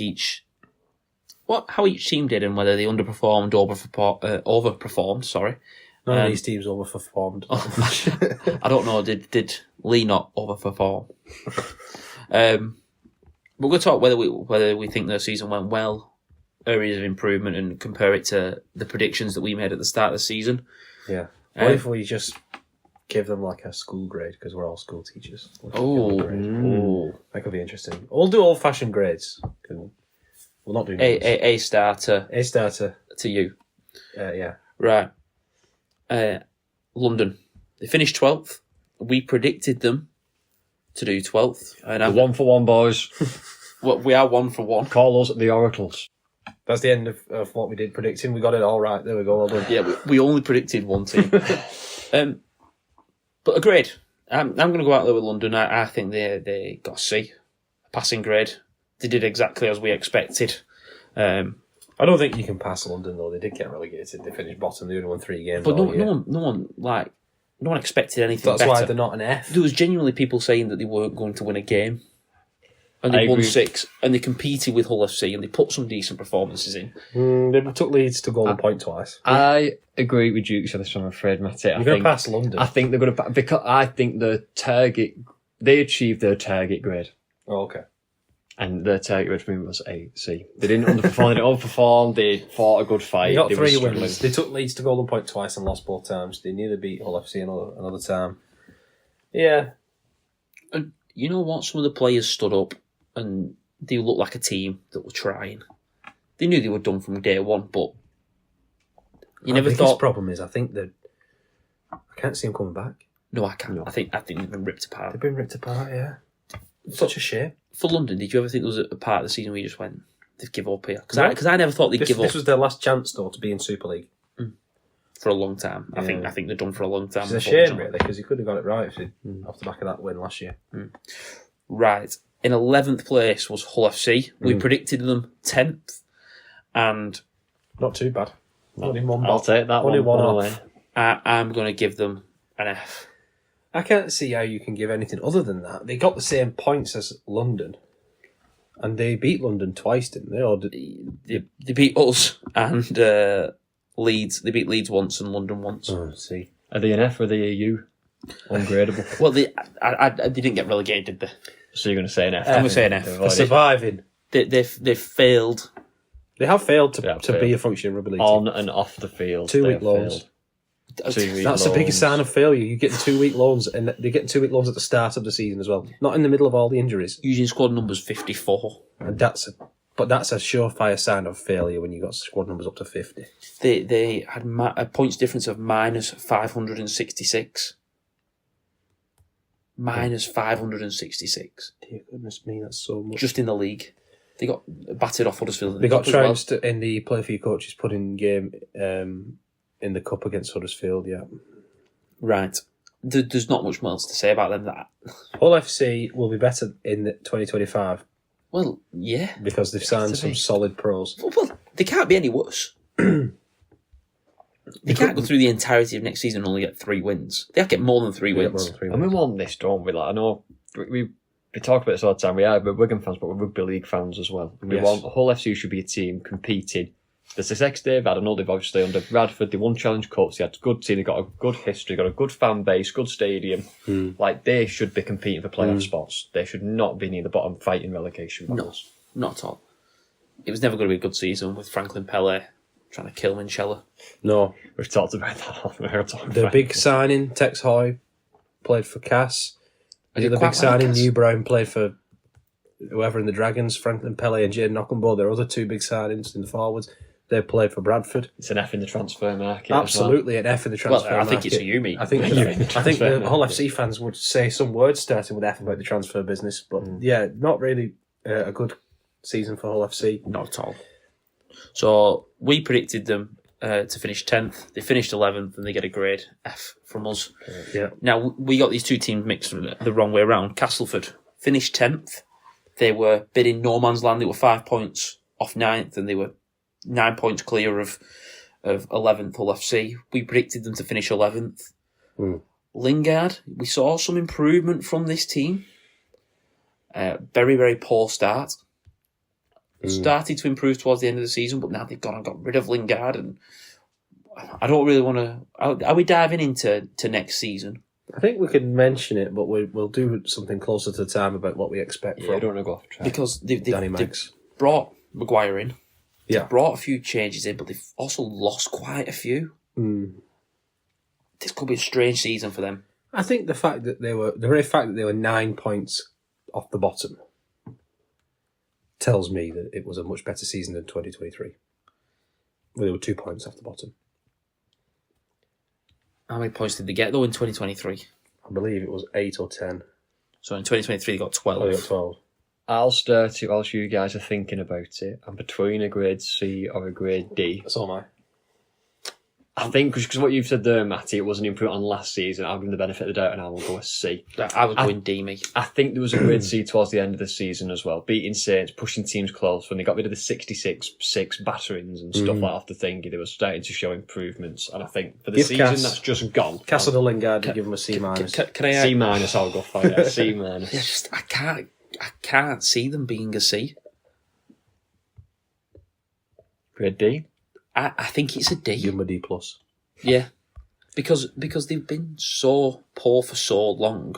how each team did and whether they underperformed, overperformed. Sorry, None of these teams overperformed. I don't know. Did Lee not overperform? But we're going to talk whether we think their season went well, areas of improvement, and compare it to the predictions that we made at the start of the season. Yeah. What if we just give them like a school grade, because we're all school teachers? That could be interesting. We'll do old-fashioned grades. We'll not do numbers. A star to you. Yeah. Right. London. They finished 12th. We predicted them to do 12th. And 1 for 1, boys. we are 1 for 1. Call us the Oracles. That's the end of what we did predicting. We got it all right. There we go. Well done. Yeah, we only predicted one team. But a grade. I'm going to go out there with London. I think they got a C. A passing grade. They did exactly as we expected. I don't think you can pass London, though. They did get relegated. They finished bottom. They only won 3 games. But no one expected anything That's better. why they're not an F. There was genuinely people saying that they weren't going to win a game. And they won 6. And they competed with Hull FC and they put some decent performances in. They took Leeds to Golden Point twice. I agree with you on this one, I'm afraid, Matty. You're going to pass London. I think they're going to... Because I think they achieved their target grade. Oh, okay. And their target grade for me was a C. They didn't underperform, they didn't overperform, they fought a good fight. They got they 3 wins. They took Leeds to Golden Point twice and lost both times. They nearly beat Hull FC another time. Yeah. And you know what? Some of the players stood up and they looked like a team that were trying. They knew they were done from day one, but you never thought... The problem is, I think that I can't see them coming back. No, I can't. No. I think they've been ripped apart. They've been ripped apart, yeah. Such a shame. For London, did you ever think there was a part of the season where you just went, they've give up here? Because I never thought they'd give up. This was their last chance, though, to be in Super League. For a long time. Yeah. I think they're done for a long time. It's a shame, really, because he could have got it right off the back of that win last year. Right. In 11th place was Hull FC. We predicted them 10th. And... Not too bad. Only one I'll take that only one off. I'm going to give them an F. I can't see how you can give anything other than that. They got the same points as London. And they beat London twice, didn't they? Or they beat us and Leeds. They beat Leeds once and London once. Oh, see. Are they an F or are they a U? Ungradable. Well, they didn't get relegated, did they? So you're going to say an F? I'm going to say an F. For surviving. They've failed. They have failed to be a functioning rugby league on team. And off the field. 2 week loans. That's the biggest sign of failure. You're getting 2 week loans, and they're getting 2 week loans at the start of the season as well, not in the middle of all the injuries. Using squad numbers 54, and that's a surefire sign of failure when you got squad numbers up to 50. They had a points difference of minus 566. Minus 566. Dear goodness me, that's so much. Just in the league. They got battered off Huddersfield. They got trounced in the Play For Your Coaches pudding game in the cup against Huddersfield, yeah. Right. There's not much else to say about them. That Hull FC will be better in 2025. Well, yeah. Because they've signed some solid pros. Well, they can't be any worse. They can't go through the entirety of next season and only get 3 wins. They have to get more than 3 wins. And we want this, don't we? Like, I know we talk about this all the time. We're Wigan fans, but we're rugby league fans as well. And we want Hull FC should be a team competing. The success they've had, I know they've obviously under Bradford, they won Challenge Cups, they had a good team, they got a good history, got a good fan base, good stadium. Like, they should be competing for playoff spots. They should not be near the bottom fighting relegation battles. No, not at all. It was never going to be a good season with Franklin Pele trying to kill Minchella. No. We've talked about that. The big signing, Tex Hoy, played for Cass. The big signing, New Brown, played for whoever in the Dragons, Franklin Pele and Jaden Ockenbo. There are other 2 big signings in the forwards. They played for Bradford. It's an F in the transfer market. Absolutely an F in the transfer Well, I think market. it's a you, mate. I think the whole FC fans would say some words starting with F about the transfer business, but yeah, not really a good season for Hull FC. Not at all. So we predicted them to finish 10th. They finished 11th and they get a grade F from us. Yeah. Now, we got these two teams mixed the wrong way around. Castleford finished 10th. They were bidding no man's land. They were 5 points off 9th and they were 9 points clear of 11th Hull FC. We predicted them to finish 11th. Lingard, we saw some improvement from this team. Very, very poor start. Started to improve towards the end of the season, but now they've gone and got rid of Lingard, and I don't really want to. Are we diving into next season? I think we could mention it, but we'll do something closer to the time about what we expect I from don't want to go off track. Because they've Danny Mags. brought Maguire in. Yeah. They've brought a few changes in, but they've also lost quite a few. This could be a strange season for them. I think the very fact that they were 9 points off the bottom tells me that it was a much better season than 2023. Well, they were 2 points off the bottom. How many points did they get, though, in 2023? I believe it was 8 or 10. So in 2023, they got 12. Oh, they got 12. I'll start it whilst you guys are thinking about it. I'm between a grade C or a grade D. So am I. I think, because what you've said there, Matty, it wasn't improved on last season. I'll give them the benefit of the doubt and I will go a C. I was going D, me. I think there was a grade C towards the end of the season as well. Beating Saints, pushing teams close. When they got rid of the 66-6 batterings and stuff like off the thingy, they were starting to show improvements. And I think for the season, that's just gone. Castle and Lingard, you give them a C minus. Can I C minus, I'll go for it. C minus. I can't see them being a C. Grade D? I think it's a D. Give them a D plus. Yeah, because they've been so poor for so long.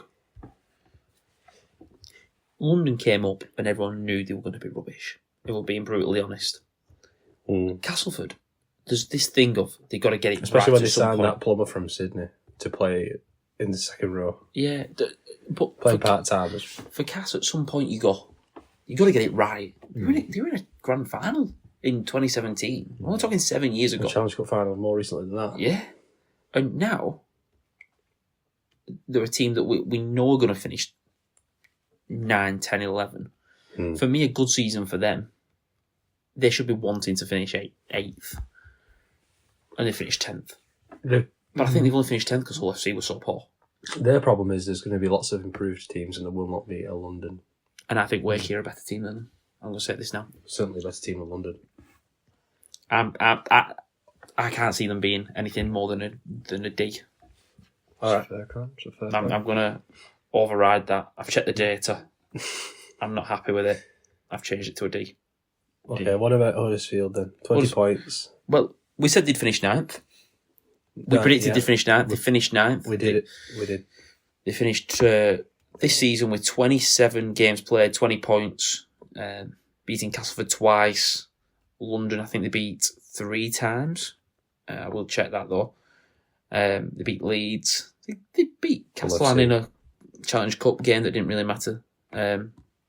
London came up and everyone knew they were going to be rubbish. They were being brutally honest. Castleford, there's this thing of they got to get it especially right when they at some signed point. that plumber from Sydney to play in the second row, Yeah, but playing part timers. for Cass, at some point you got to get it right. They were in a grand final in 2017. We're only talking 7 years ago. The Challenge Cup final more recently than that. Yeah. And now, they're a team that we know are going to finish 9, 10, 11. For me, a good season for them. They should be wanting to finish 8th. And they finished 10th. But I think they've only finished 10th because Hull FC was so poor. Their problem is there's going to be lots of improved teams and there will not be a London. And I think Wake are a better team than them. I'm going to say this now. Certainly a better team than London. I can't see them being anything more than a D. All right. I'm going to override that. I've checked the data. I'm not happy with it. I've changed it to a D. Okay, what about Huddersfield then? 20 points. Well, we said they'd finish 9th. We predicted they'd finish 9th. They finished 9th. We did it. We did. They finished this season with 27 games played, 20 points, beating Castleford twice. London, I think they beat 3 times. I will check that though. They beat Leeds. They beat Castellan in a Challenge Cup game that didn't really matter. They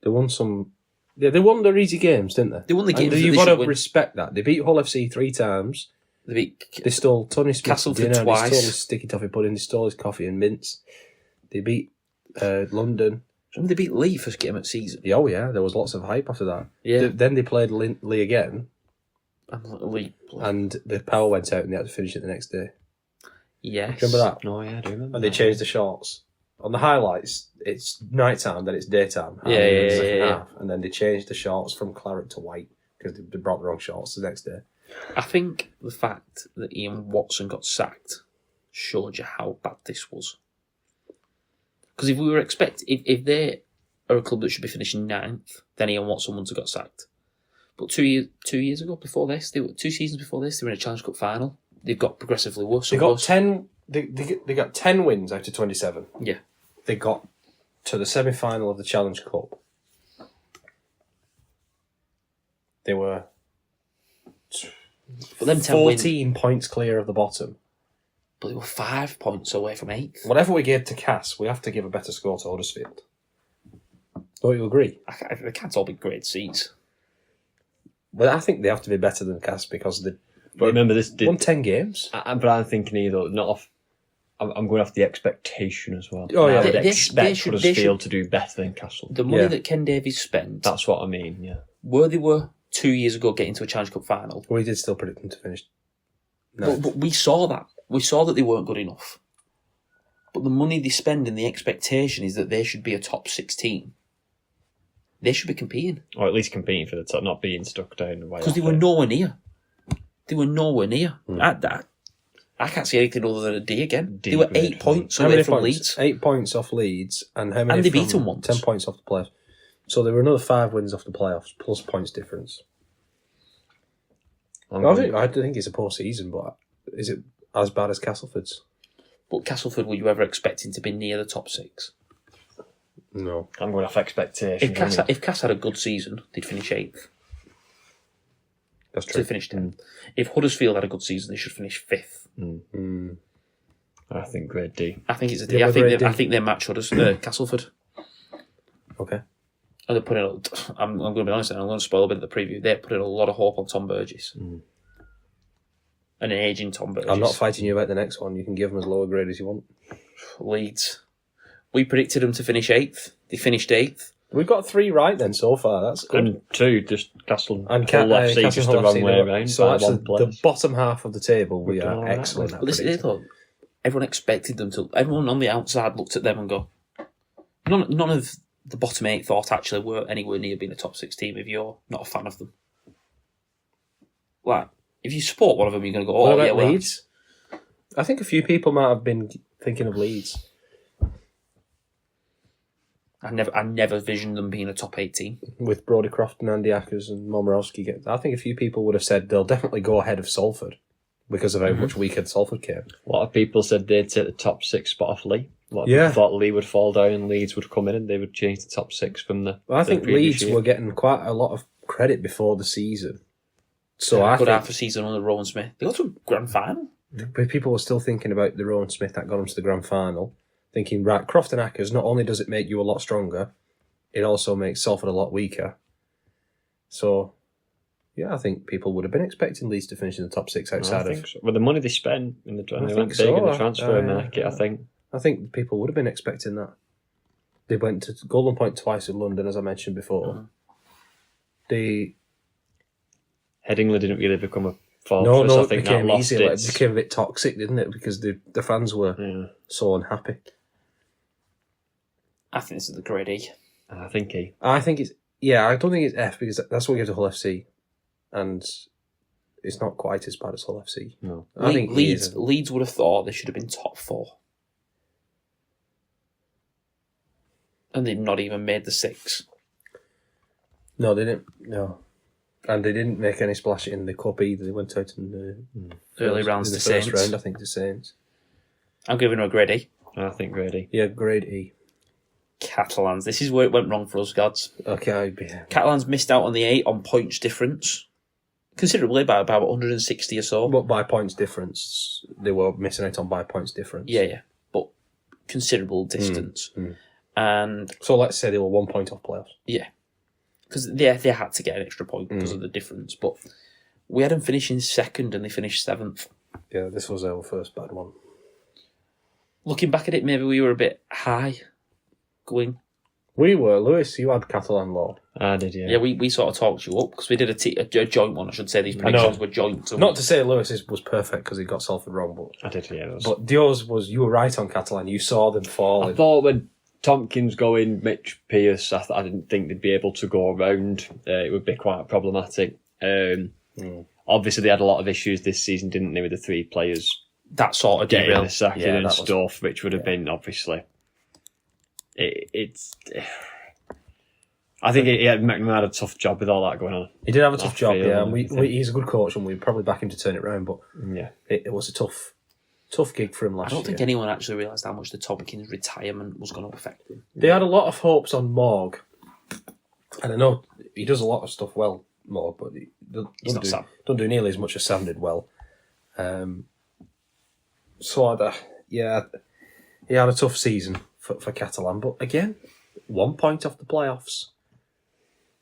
won some. Yeah, they won their easy games, didn't they? They won the games that You've they got should to win. respect that. They beat Hull FC 3 times. They beat They stole Tony Smith's Castleford dinner. twice. They stole his sticky toffee pudding. They stole his coffee and mince. They beat London. Remember they beat Lee first game at season. Yeah, oh yeah, there was lots of hype after that. Yeah. Then they played Lee again, Lee. and the power went out and they had to finish it the next day. Yes. Remember that? Oh, yeah, I do remember. And they changed the shorts. On the highlights, it's night time, then it's daytime. Yeah, in the yeah, second yeah. half. And then they changed the shorts from claret to white because they brought the wrong shorts the next day. I think the fact that Ian Watson got sacked showed you how bad this was. Because if we were if they are a club that should be finishing 9th, then Ian Watson wouldn't have got sacked. But 2 years ago, before this, 2 seasons before this, they were in a Challenge Cup final. They've got progressively worse. They and got worse. 10. They got 10 wins out of 27. Yeah. They got to the semi-final of the Challenge Cup. They were But them 10 wins, 14 points clear of the bottom. but they were 5 points away from 8th. Whatever we gave to Cass, we have to give a better score to Huddersfield. Don't you agree? They can't all be grade C's. Well, I think they have to be better than Cass because they remember this did. won 10 games. But I'm thinking either not off. I'm going off the expectation as well. Oh, yeah. I would They expect should- Huddersfield to do better than Castle. The money Yeah. that Ken Davies spent, That's what I mean. Yeah. where they were 2 years ago getting to a Challenge Cup final, We did still predict them to finish. No. but we saw that. We saw that they weren't good enough. But the money they spend and the expectation is that they should be a top 6 team. They should be competing. Or at least competing for the top, not being stuck down the way. Because they were nowhere near. They were nowhere near. I can't see anything other than a D again. They were 8 points How away many from points? Leeds. 8 points off Leeds, and how many? And they from beat them once. 10 points off the playoffs. So there were another 5 wins off the playoffs plus points difference. I don't think it's a poor season, but is it as bad as Castleford's? But Castleford, were you ever expecting to be near the top 6? No. I'm going off expectation. If Cass had a good season, they'd finish 8th. That's So true. they finished 10th. If Huddersfield had a good season, they should finish 5th. I think grade D. I think it's a D. Yeah, grade D. I think they match Castleford. Okay. And they're putting. I'm going to be honest. I'm going to spoil a bit of the preview. They're putting a lot of hope on Tom Burgess, an aging Tom Burgess. I'm not fighting you about the next one. You can give them as low a grade as you want. Leeds. We predicted them to finish 8th. They finished 8th. We've got 3 right then so far. That's good. And 2, just Castle And Hull FC, Castle just Hull the wrong FC, way they were- around. So by actually, one place. the bottom half of the table, we done are all right, excellent. haven't at But this is it, predicting. though. Everyone expected them to. Everyone on the outside looked at them and go. None of the bottom 8 thought actually were anywhere near being a top 6 team. If you're not a fan of them, like if you support one of them, you're going to go. What Oh about yeah, well, Leeds? I think a few people might have been thinking of Leeds. I never visioned them being a top 8 team. With Brodie Croft and Andy Ackers and Momorowski. I think a few people would have said they'll definitely go ahead of Salford because of how much weaker Salford came. A lot of people said they'd take the top 6 spot off Lee. A lot of Yeah. people thought Lee would fall down and Leeds would come in and they would change the top 6 from the. I think the previous Leeds year. were getting quite a lot of credit before the season. So I good think half a season under Rowan Smith. They got to a grand final. people were still thinking about the Rowan Smith that got them to the grand final, thinking, right, Croft and Ackers, not only does it make you a lot stronger, it also makes Salford a lot weaker. So, yeah, I think people would have been expecting Leeds to finish in the top 6 outside of... So. With the money they spent in the they think went big so. in the transfer Yeah. market, I think. I think people would have been expecting that. They went to Golden Point twice in London, as I mentioned before. They... Headingley didn't really become a No, fortress. I it think that became lost easy. Like, its... it became a bit toxic, didn't it? Because the fans were so unhappy. I think this is the grade E. I think he. I think it's... Yeah, I don't think it's F because that's what we give to Hull FC. And it's not quite as bad as Hull FC. No. I think he is Leeds would have thought they should have been top 4. And they've not even made the 6. No, they didn't. No. And they didn't make any splash in the cup either. They went out in the Early rounds in the to first Saints. round, I think, to Saints. I'm giving them a grade E. I think Grady. Yeah, grade E. Catalans. This is where it went wrong for us, gods. Okay, Catalans missed out on the 8 on points difference. Considerably, by about 160 or so. but by points difference, they were missing out on by points difference. Yeah. But considerable distance. And, So let's say they were 1 point off playoffs. yeah. Because they had to get an extra point because of the difference. But we had them finishing 2nd and they finished 7th. Yeah, this was our first bad one. Looking back at it, maybe we were a bit high going. We were, Lewis, you had Catalan law. I did, yeah. Yeah, we sort of talked you up because we did a joint one, I should say. These predictions were joint. So Not to say Lewis was perfect because he got Salford wrong, but I did, yeah. but yours was, you were right on Catalan. You saw them I falling. thought when Tompkins going, Mitch Pearce, I didn't think they'd be able to go around. It would be quite problematic. Obviously, they had a lot of issues this season, didn't they, with the 3 players that sort of getting derailed. the sacking Yeah, and that was- stuff, which would have been, obviously... I think McNamara had a tough job with all that going on. He did have a tough job, feel yeah. and And everything. he's a good coach, and we'd probably back him to turn it around. But Yeah. it was a tough gig for him I last don't year. think anyone actually realised how much the Tompkins retirement was going to affect him. They had a lot of hopes on Morg, and I know he does a lot of stuff well, Morg, but he He's not Sam. don't do nearly as much as Sam did well. So he had a tough season for Catalan, but again, 1 point off the playoffs.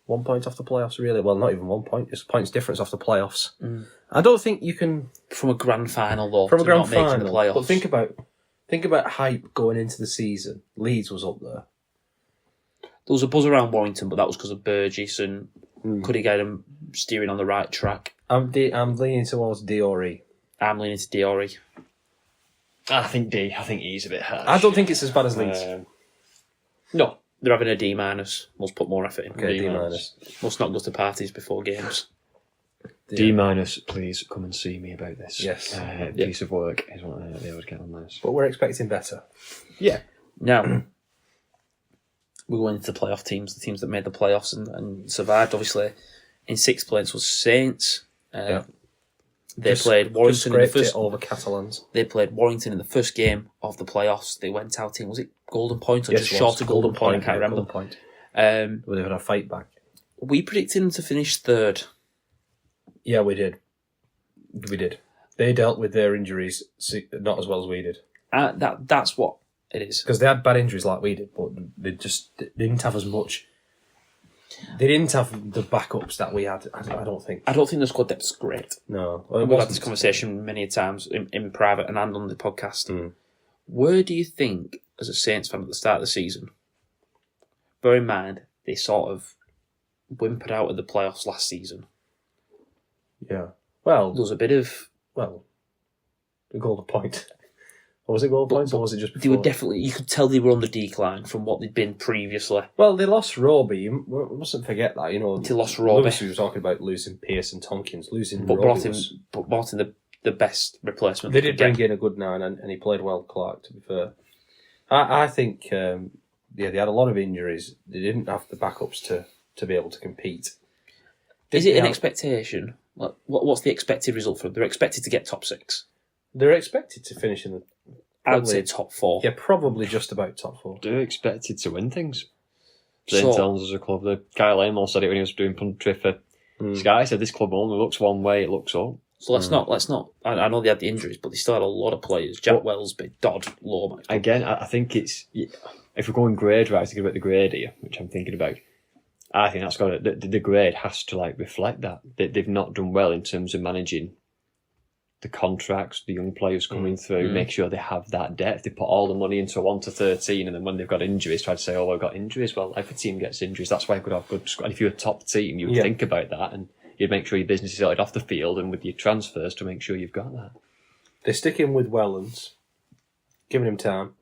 1 point off the playoffs, really. Well, not even 1 point, just points difference off the playoffs. I don't think you can... From a grand final, though, From a to grand not making final, the playoffs. but think about hype going into the season. Leeds was up there. There was a buzz around Warrington, but that was because of Burgess and could he get him steering on the right track? I'm leaning towards Diori. I'm leaning to Diori. I think D. I think E's a bit harsh. I don't think it's as bad as Leeds. No, they're having a D-. Must put more effort in. Okay, D-. Must not go to parties before games. D-, please come and see me about this. Yes. Piece of work is what they would get on this. But we're expecting better. Yeah. Now, we're going into the playoff teams, the teams that made the playoffs and survived. Obviously, in 6th place was Saints. They played Warrington in the first. Over Catalans. They played Warrington in the first game of the playoffs. They went out in, was it Golden Point or just short of Golden Point? I can't remember. Golden Point. We had a fight back. We predicted them to finish 3rd. Yeah, we did. They dealt with their injuries not as well as we did. That's what it is. Because they had bad injuries like we did, but they just didn't have as much. They didn't have the backups that we had, I don't think. I don't think the squad depth's great. No. We've had this conversation many times in private and on the podcast. Where do you think, as a Saints fan at the start of the season, bear in mind, they sort of whimpered out of the playoffs last season. Yeah. Well, there was a bit of... Well, the Golden Point. Or was it Golden Point, or was it just before? They were definitely... You could tell they were on the decline from what they'd been previously. Well, they lost Roby. We mustn't forget that, you know. They lost Roby. Lewis was talking about losing Pierce and Tompkins. Losing but Roby brought in the best replacement. They did bring in a good 9, and he played well, Clark, to be fair. I think, they had a lot of injuries. They didn't have the backups to be able to compete. Is it an expectation? What's the expected result for them? They're expected to get top 6. They're expected to finish in the... I would say top 4. Yeah, probably just about top 4. They're expected to win things. St. Helens as a club. Kyle Amell said it when he was doing commentary for Sky. He said this club only looks one way, it looks all. So let's not. I know they had the injuries, but they still had a lot of players. Jack Wellsby, Dodd, Lomax. Again, I think it's... If we're going grade right, thinking about the grade here, which I'm thinking about, I think that's got to... The grade has to reflect that. They've not done well in terms of managing the contracts, the young players coming through, make sure they have that depth. They put all the money into 1 to 13, and then when they've got injuries, try to say, oh, I've got injuries. Well, every team gets injuries. That's why you could have good squad. If you're a top team, you would think about that, and you'd make sure your business is sorted off the field and with your transfers to make sure you've got that. They're sticking with Wellens, giving him time.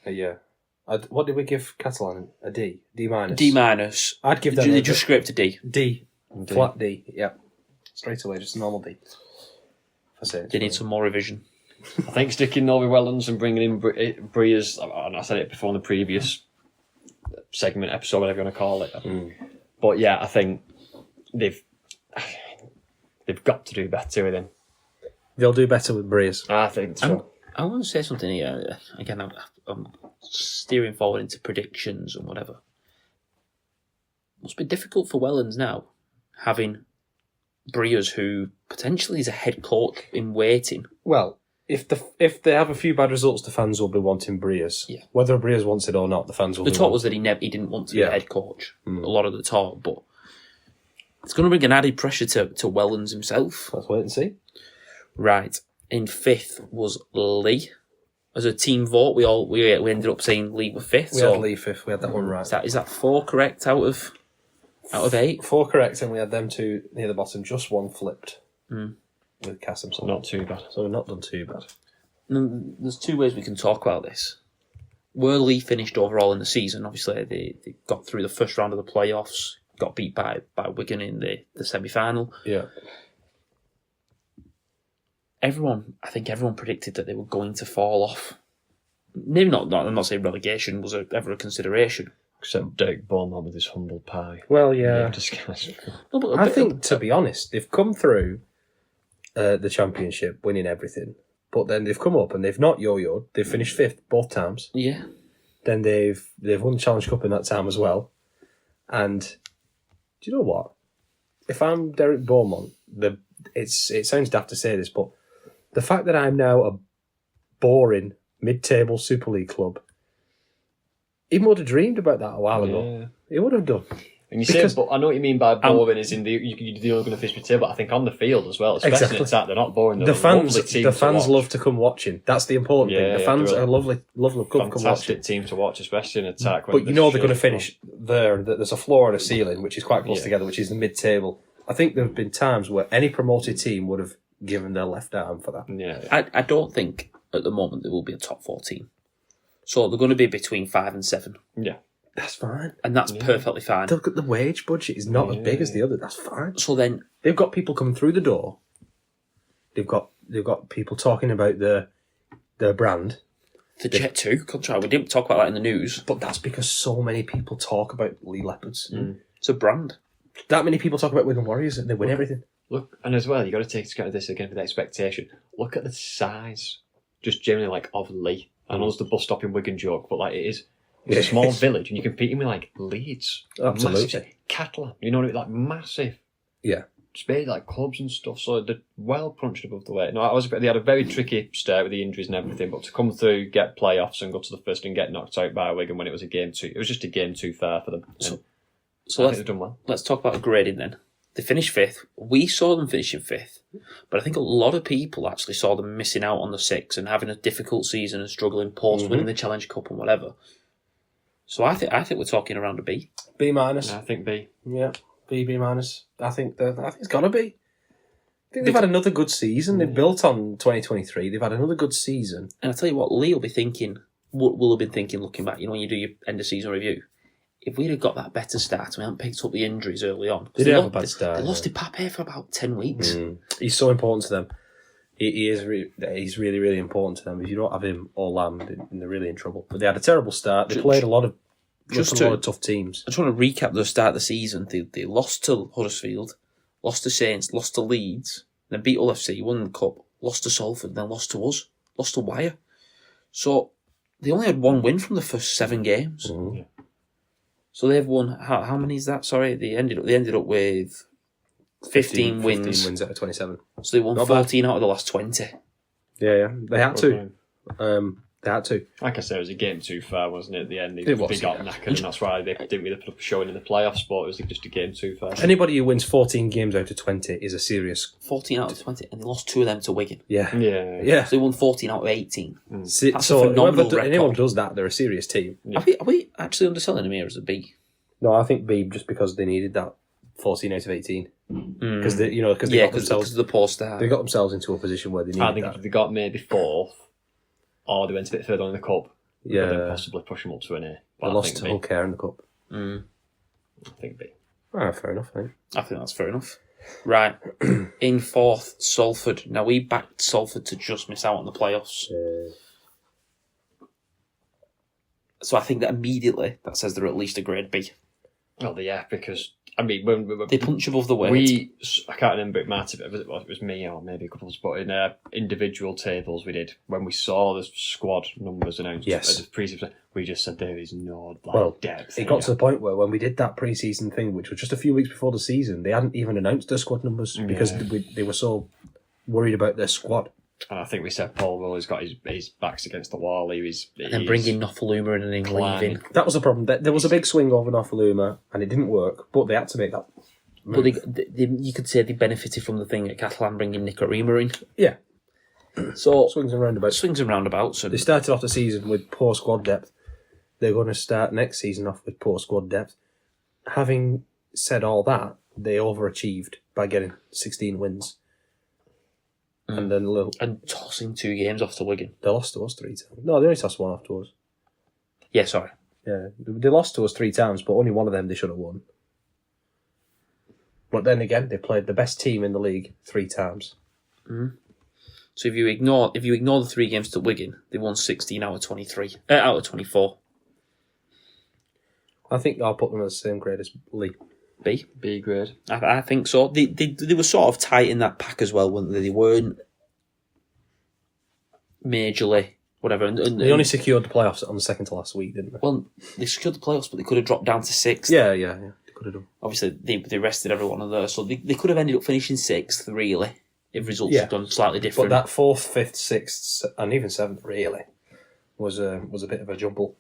Yeah. What did we give Catalan? A D? D-? D-. I'd give them They just scraped a D. D. Flat D, yeah. Straight away, just a normal D. They need some more revision. I think sticking Norway Wellens and bringing in Breers, and I said it before in the previous segment, episode, whatever you want to call it. But yeah, I think they've got to do better with him. They'll do better with Breers. I think so. I want to say something here. Again, I'm steering forward into predictions and whatever. Must be difficult for Wellens now, having Breers, who potentially is a head coach in waiting. Well, if they have a few bad results, the fans will be wanting Breers. Yeah. Whether Breers wants it or not, the fans will. The talk was that he didn't want to be a head coach. A lot of the talk, but it's going to bring an added pressure to Wellens himself. Let's wait and see. Right. In 5th was Lee. As a team vote, we ended up saying Lee were 5th. We had Lee 5th. We had that one right. Is that 4 correct out of 8? 4 correct, and we had them 2 near the bottom. Just 1 flipped with Cassim. So not too bad. So we've not done too bad. There's 2 ways we can talk about this. Where Lee finished overall in the season, obviously they got through the first round of the playoffs, got beat by Wigan in the semi-final. Yeah. I think everyone predicted that they were going to fall off. Maybe not. I'm not saying relegation was ever a consideration. Except Dirk Beaumont with his humble pie. Well, yeah. No, but I think, to be honest, they've come through the championship, winning everything. But then they've come up and they've not yo-yoed. They've finished 5th both times. Yeah. Then they've won the Challenge Cup in that time as well. And do you know what? If I'm Derek Beaumont, it sounds daft to say this, but the fact that I'm now a boring mid-table Super League club, he would have dreamed about that a while ago. He would have done. And you say, but I know what you mean by boring is in you're going to finish the table, but I think on the field as well, especially in attack, they're not boring. They're The fans to love to come watching. That's the important thing. The fans are lovely come watching. Fantastic team to watch, especially in attack. But you know they're going to finish there. There's a floor and a ceiling, which is quite close together, which is the mid-table. I think there have been times where any promoted team would have given their left arm for that. Yeah. I don't think at the moment there will be a top 4 team. So they're going to be between 5 and 7. Yeah. That's fine. And that's perfectly fine. Look at the wage budget is not as big as the other. That's fine. So then They've got people coming through the door. They've got people talking about their brand. the Jet 2 contract, we didn't talk about that in the news. But that's because so many people talk about Lee Leopards. It's a brand. That many people talk about Wigan Warriors and they win everything. Look, and as well, you got to take account of this again for the expectation. Look at the size, just generally like of Lee. I know it's the bus stop in Wigan joke, but like it is. It's a small village, and you're competing with like Leeds, Absolutely. massive, Catalan. You know what I mean? Like massive. Yeah. Space like clubs and stuff, so they're well punched above the weight. No, they had a very tricky start with the injuries and everything, but to come through, get playoffs, and go to the first and get knocked out by Wigan when it was a game too. It was just a game too far for them. So I think they've done well. Let's talk about the grading then. They finished 5th. We saw them finishing 5th, but I think a lot of people actually saw them missing out on the 6 and having a difficult season and struggling post winning the Challenge Cup and whatever. So I think we're talking around a B. B minus. I think B. Yeah. B minus. I think it's got to be. I think they've had another good season. They've built on 2023. They've had another good season. And I tell you what, Lee will be thinking, will have been thinking, looking back, when you do your end of season review, if we'd have got that better start and we hadn't picked up the injuries early on. They did have a bad start. They lost to Pape for about 10 weeks. He's so important to them. He's really, really important to them. If you don't have him or Lamb, they're really in trouble. But they had a terrible start. They played a lot of tough teams. I just want to recap the start of the season. They lost to Huddersfield, lost to Saints, lost to Leeds, then beat Hull FC, won the cup, lost to Salford, then lost to us, lost to Wire. So they only had one win from the first 7 games. Yeah. So they've won. How many is that? Sorry, they ended up with 15 wins. 15 wins out of 27. So they won Not 14 out of the last 20. Yeah. They had to. They had to. Like I said, it was a game too far, wasn't it? At the end, they got knackered, and that's why they didn't really put up a showing in the playoffs. But it was just a game too far. Anybody who wins 14 games out of 20 is a serious. 14 out of 20, and they lost 2 of them to Wigan. Yeah. Yeah. So they won 14 out of 18. So phenomenal record. anyone does that, they're a serious team. Are we actually underselling them here as a B? No, I think B just because they needed that 14 out of 18 because they got themselves of the poor start. they got themselves into a position where they needed I think that. if they got maybe 4th, or they went a bit further on in the cup, Yeah. would then possibly push them up to an A. But They lost to Hull Care in the cup. I think B. Fair enough, I think. I think that's fair enough. Right. In 4th, Salford. Now, we backed Salford to just miss out on the playoffs. So I think that immediately, that says they're at least a grade B. Oh, yeah, because, I mean, when They punch above the weight. I can't remember, it might have it was me or maybe a couple of us, but in individual tables we did, when we saw the squad numbers announced Yes. as a pre-season, we just said there is no depth. It got to the point where when we did that pre-season thing, which was just a few weeks before the season, they hadn't even announced their squad numbers because they were so worried about their squad. And I think we said Paul Willer's got his backs against the wall. And then bringing Nofaluma in and then leaving. That was the problem. There was a big swing over Nofaluma and it didn't work, but they had to make that move. But you could say they benefited from the thing at Catalan bringing Nicarima in. Yeah. So Swings and roundabouts. swings and roundabouts. And They started off the season with poor squad depth. They're going to start next season off with poor squad depth. Having said all that, they overachieved by getting 16 wins. And then and tossing 2 games off to Wigan. they lost to us 3 times. No, they only tossed 1 off to us. Yeah, sorry. Yeah, they lost to us 3 times, but only one of them they should have won. But then again, they played the best team in the league 3 times. So if you ignore the 3 games to Wigan, they won 16 out of 23. Out of 24. I think I'll put them at the same grade as Lee. B grade. I think so. They were sort of tight in that pack as well, weren't they? They weren't majorly whatever. And They only secured the playoffs on the second to last week, didn't they? well, they secured the playoffs, but they could have dropped down to 6th. Yeah, they could have done. Obviously, they rested everyone on there, so they could have ended up finishing 6th, really, if results had gone slightly But different. that 4th, 5th, 6th, and even 7th really was a bit of a jumble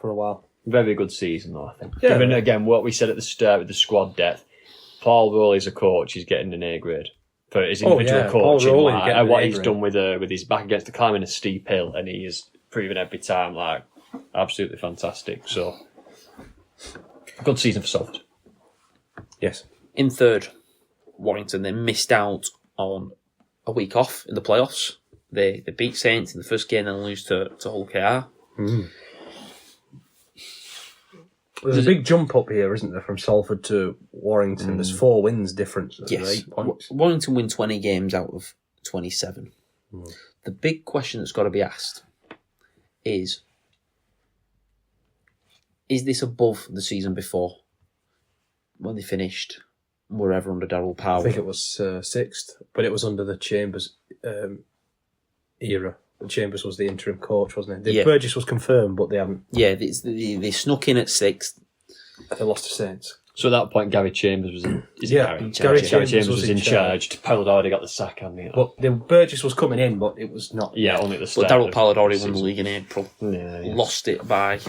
for a while. Very good season, though, I think. Yeah. Given, again, what we said at the start with the squad depth, Paul Rowley as a coach is getting an A grade for his individual Paul coaching. Rowley Like, getting an what A he's grade. done with his back against the climbing a steep hill, and he is proven every time, like, absolutely fantastic. So, good season for Salford. Yes. In third, Warrington, they missed out on a week off in the playoffs. They beat Saints in the first game and lose to Hull KR. There's a big jump up here, isn't there, from Salford to Warrington? There's 4 wins difference. Yes. 8 points. Warrington win 20 games out of 27. The big question that's got to be asked is this above the season before when they finished wherever under Darryl I Powell? think it was 6th, but it was under the Chambers era. Chambers was the interim coach, wasn't he? Yeah. Burgess was confirmed, but they haven't. Yeah, they snuck in at 6th. They lost to Saints. So at that point, Gary Chambers was in. Is it Yeah, Gary? Gary Chambers was was in charge. Powell had already got the sack, hadn't he? But Burgess was coming in, but it was not. Yeah, only at the But start. Darryl Powell had already of won the season. league in April. Yeah, yeah. Lost it by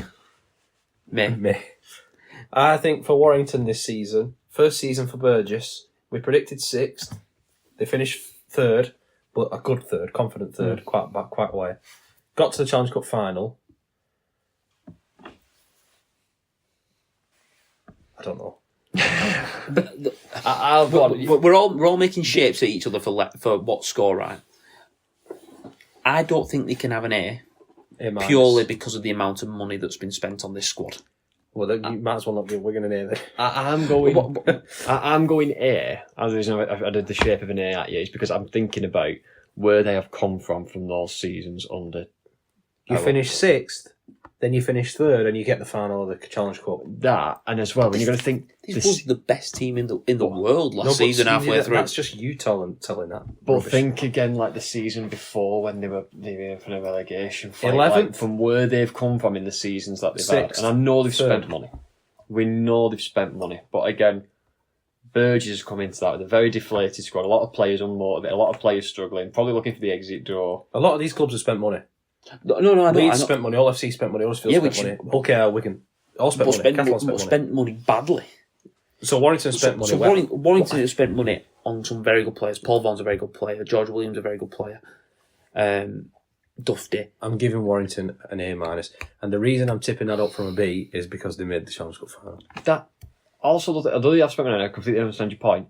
May. Meh. I think for Warrington this season, first season for Burgess, we predicted 6th. They finished 3rd, but a good 3rd, confident 3rd, quite a way. Got to the Challenge Cup final. I don't know. I'll go on. But we're all making shapes at each other for what score, right? I don't think they can have an A A minus. purely because of the amount of money that's been spent on this squad. Well, then you might as well not be Wigan an A then. I'm going. I'm going A. And the reason I did the shape of an A at you is because I'm thinking about where they have come from those seasons under. You finish 6th, then you finish 3rd, and you get the final of the Challenge Cup. That, and as well, when you're going to think This was the best team in the world last but season, Stevie, halfway through. That's just you telling that. But rubbish. think again, like the season before when they were in a relegation fight, 11th? like, from where they've come from in the seasons that they've had. 6th, And I know they've 3rd. spent money. We know they've spent money. But again, Burgess has come into that with a very deflated squad. A lot of players unmotivated, a lot of players struggling, probably looking for the exit door. A lot of these clubs have spent money. No, I know. Leeds spent money, All FC spent money, Huddersfield Yeah, spent money, Hull KR, Wigan. All spent But money. Catalan spent money badly. So Warrington spent money. So well. Warrington has spent money on some very good players. Paul Vaughan's a very good player. George Williams a very good player. Dufty. I'm giving Warrington an A minus, and the reason I'm tipping that up from a B is because they made the Challenge Cup final. That also, although you have spent money, I completely understand your point.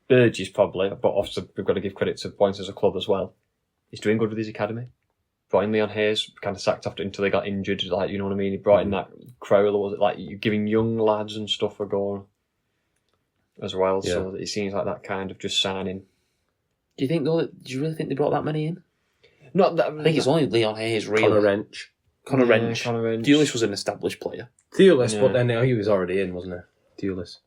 Burgess probably, but also we've got to give credit to Points as a club as well. He's doing good with his academy. Brought in Leon Hayes, kind of sacked after until they got injured. Like, you know what I mean? He brought in that Crowler. Was it like you're giving young lads and stuff a go as well? Yeah. So it seems like that kind of just signing. Do you really think they brought that many in? Not that. I think it's only Leon Hayes, really. Connor Wrench. Connor Wrench. Connor Wrench. Dewlis was an established player. Thewlis, Yeah. but then he was already in, wasn't he? Thewlis.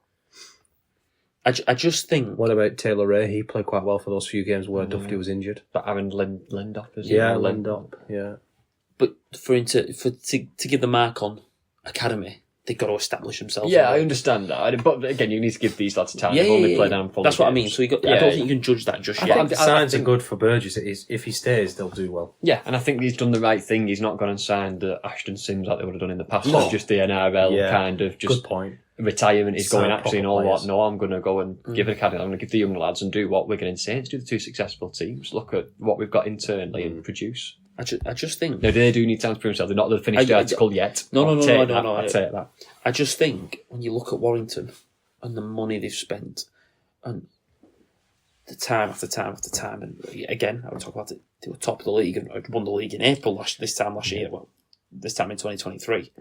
I just think... What about Taylor Ray? He played quite well for those few games where Dufty was injured. But Aaron Lindop as Yeah, well. Lindop. Yeah. But for him to give the mark on academy, they've got to establish themselves. Yeah, I understand that. But again, you need to give these lads time. Yeah, They've only yeah, played yeah. down full That's what I games. mean. So I don't think you can judge that just I yet. think the signs are good for Burgess. It is, if he stays, they'll do well. Yeah, and I think he's done the right thing. He's not gone and signed Ashton Sims like they would have done in the past. No. It's just the NRL Yeah. kind of just Good point. retirement is Sign going, actually, you know proper what, players. no, I'm going to go and give it a academy. I'm going to give the young lads and do what Wigan and Saints do, the two successful teams. Look at what we've got internally and produce. I just think... Now, they do need time to prove themselves. They're not the finished article yet. No, I'll take that. I just think when you look at Warrington and the money they've spent and the time after time after time, and again, I would talk about it, they were top of the league and won the league in April this time last year, this time in 2023.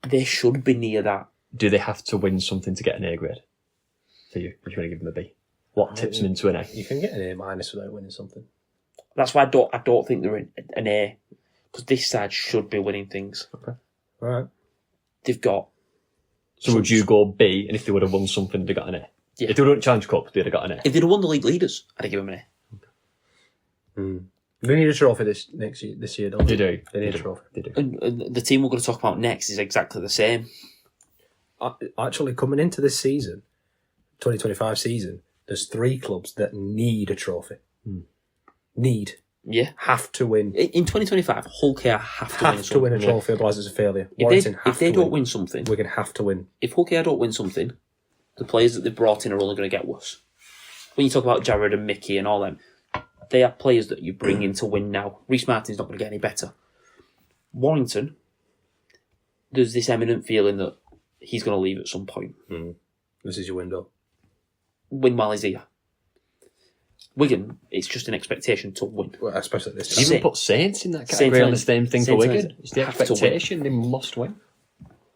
They should be near that. Do they have to win something to get an A grade for you? If you want to give them a B? What tips them into an A? You can get an A minus without winning something. That's why I don't think they're in an A, because this side should be winning things. All right. They've got... So would you go B, and if they would have won something, they got an A? Yeah. If they would have Challenge Cup, they'd have got an A. If they'd have won the league leaders, I'd give them an A. They need a trophy this year, don't they? They do. They need a trophy. They do. And the team we're going to talk about next is exactly the same. Actually, coming into this season, 2025 season, there's 3 clubs that need a trophy. Need. Yeah. Have to win. In 2025, Hull KR have to win Have to something. win a trophy, otherwise it's a failure. If Warrington they, if they don't win something, Wigan have to win. if Hull KR don't win something, the players that they've brought in are only going to get worse. When you talk about Jared and Mickey and all them, they are players that you bring in to win now. Reece Martin's not going to get any better. Warrington, there's this eminent feeling that he's going to leave at some point. This is your window. Win while he's here. Wigan, it's just an expectation to win. Well, especially this You time. even put Saints in that Saints category on and- the same thing for Saints Wigan. and It's the have to win. expectation. They must win.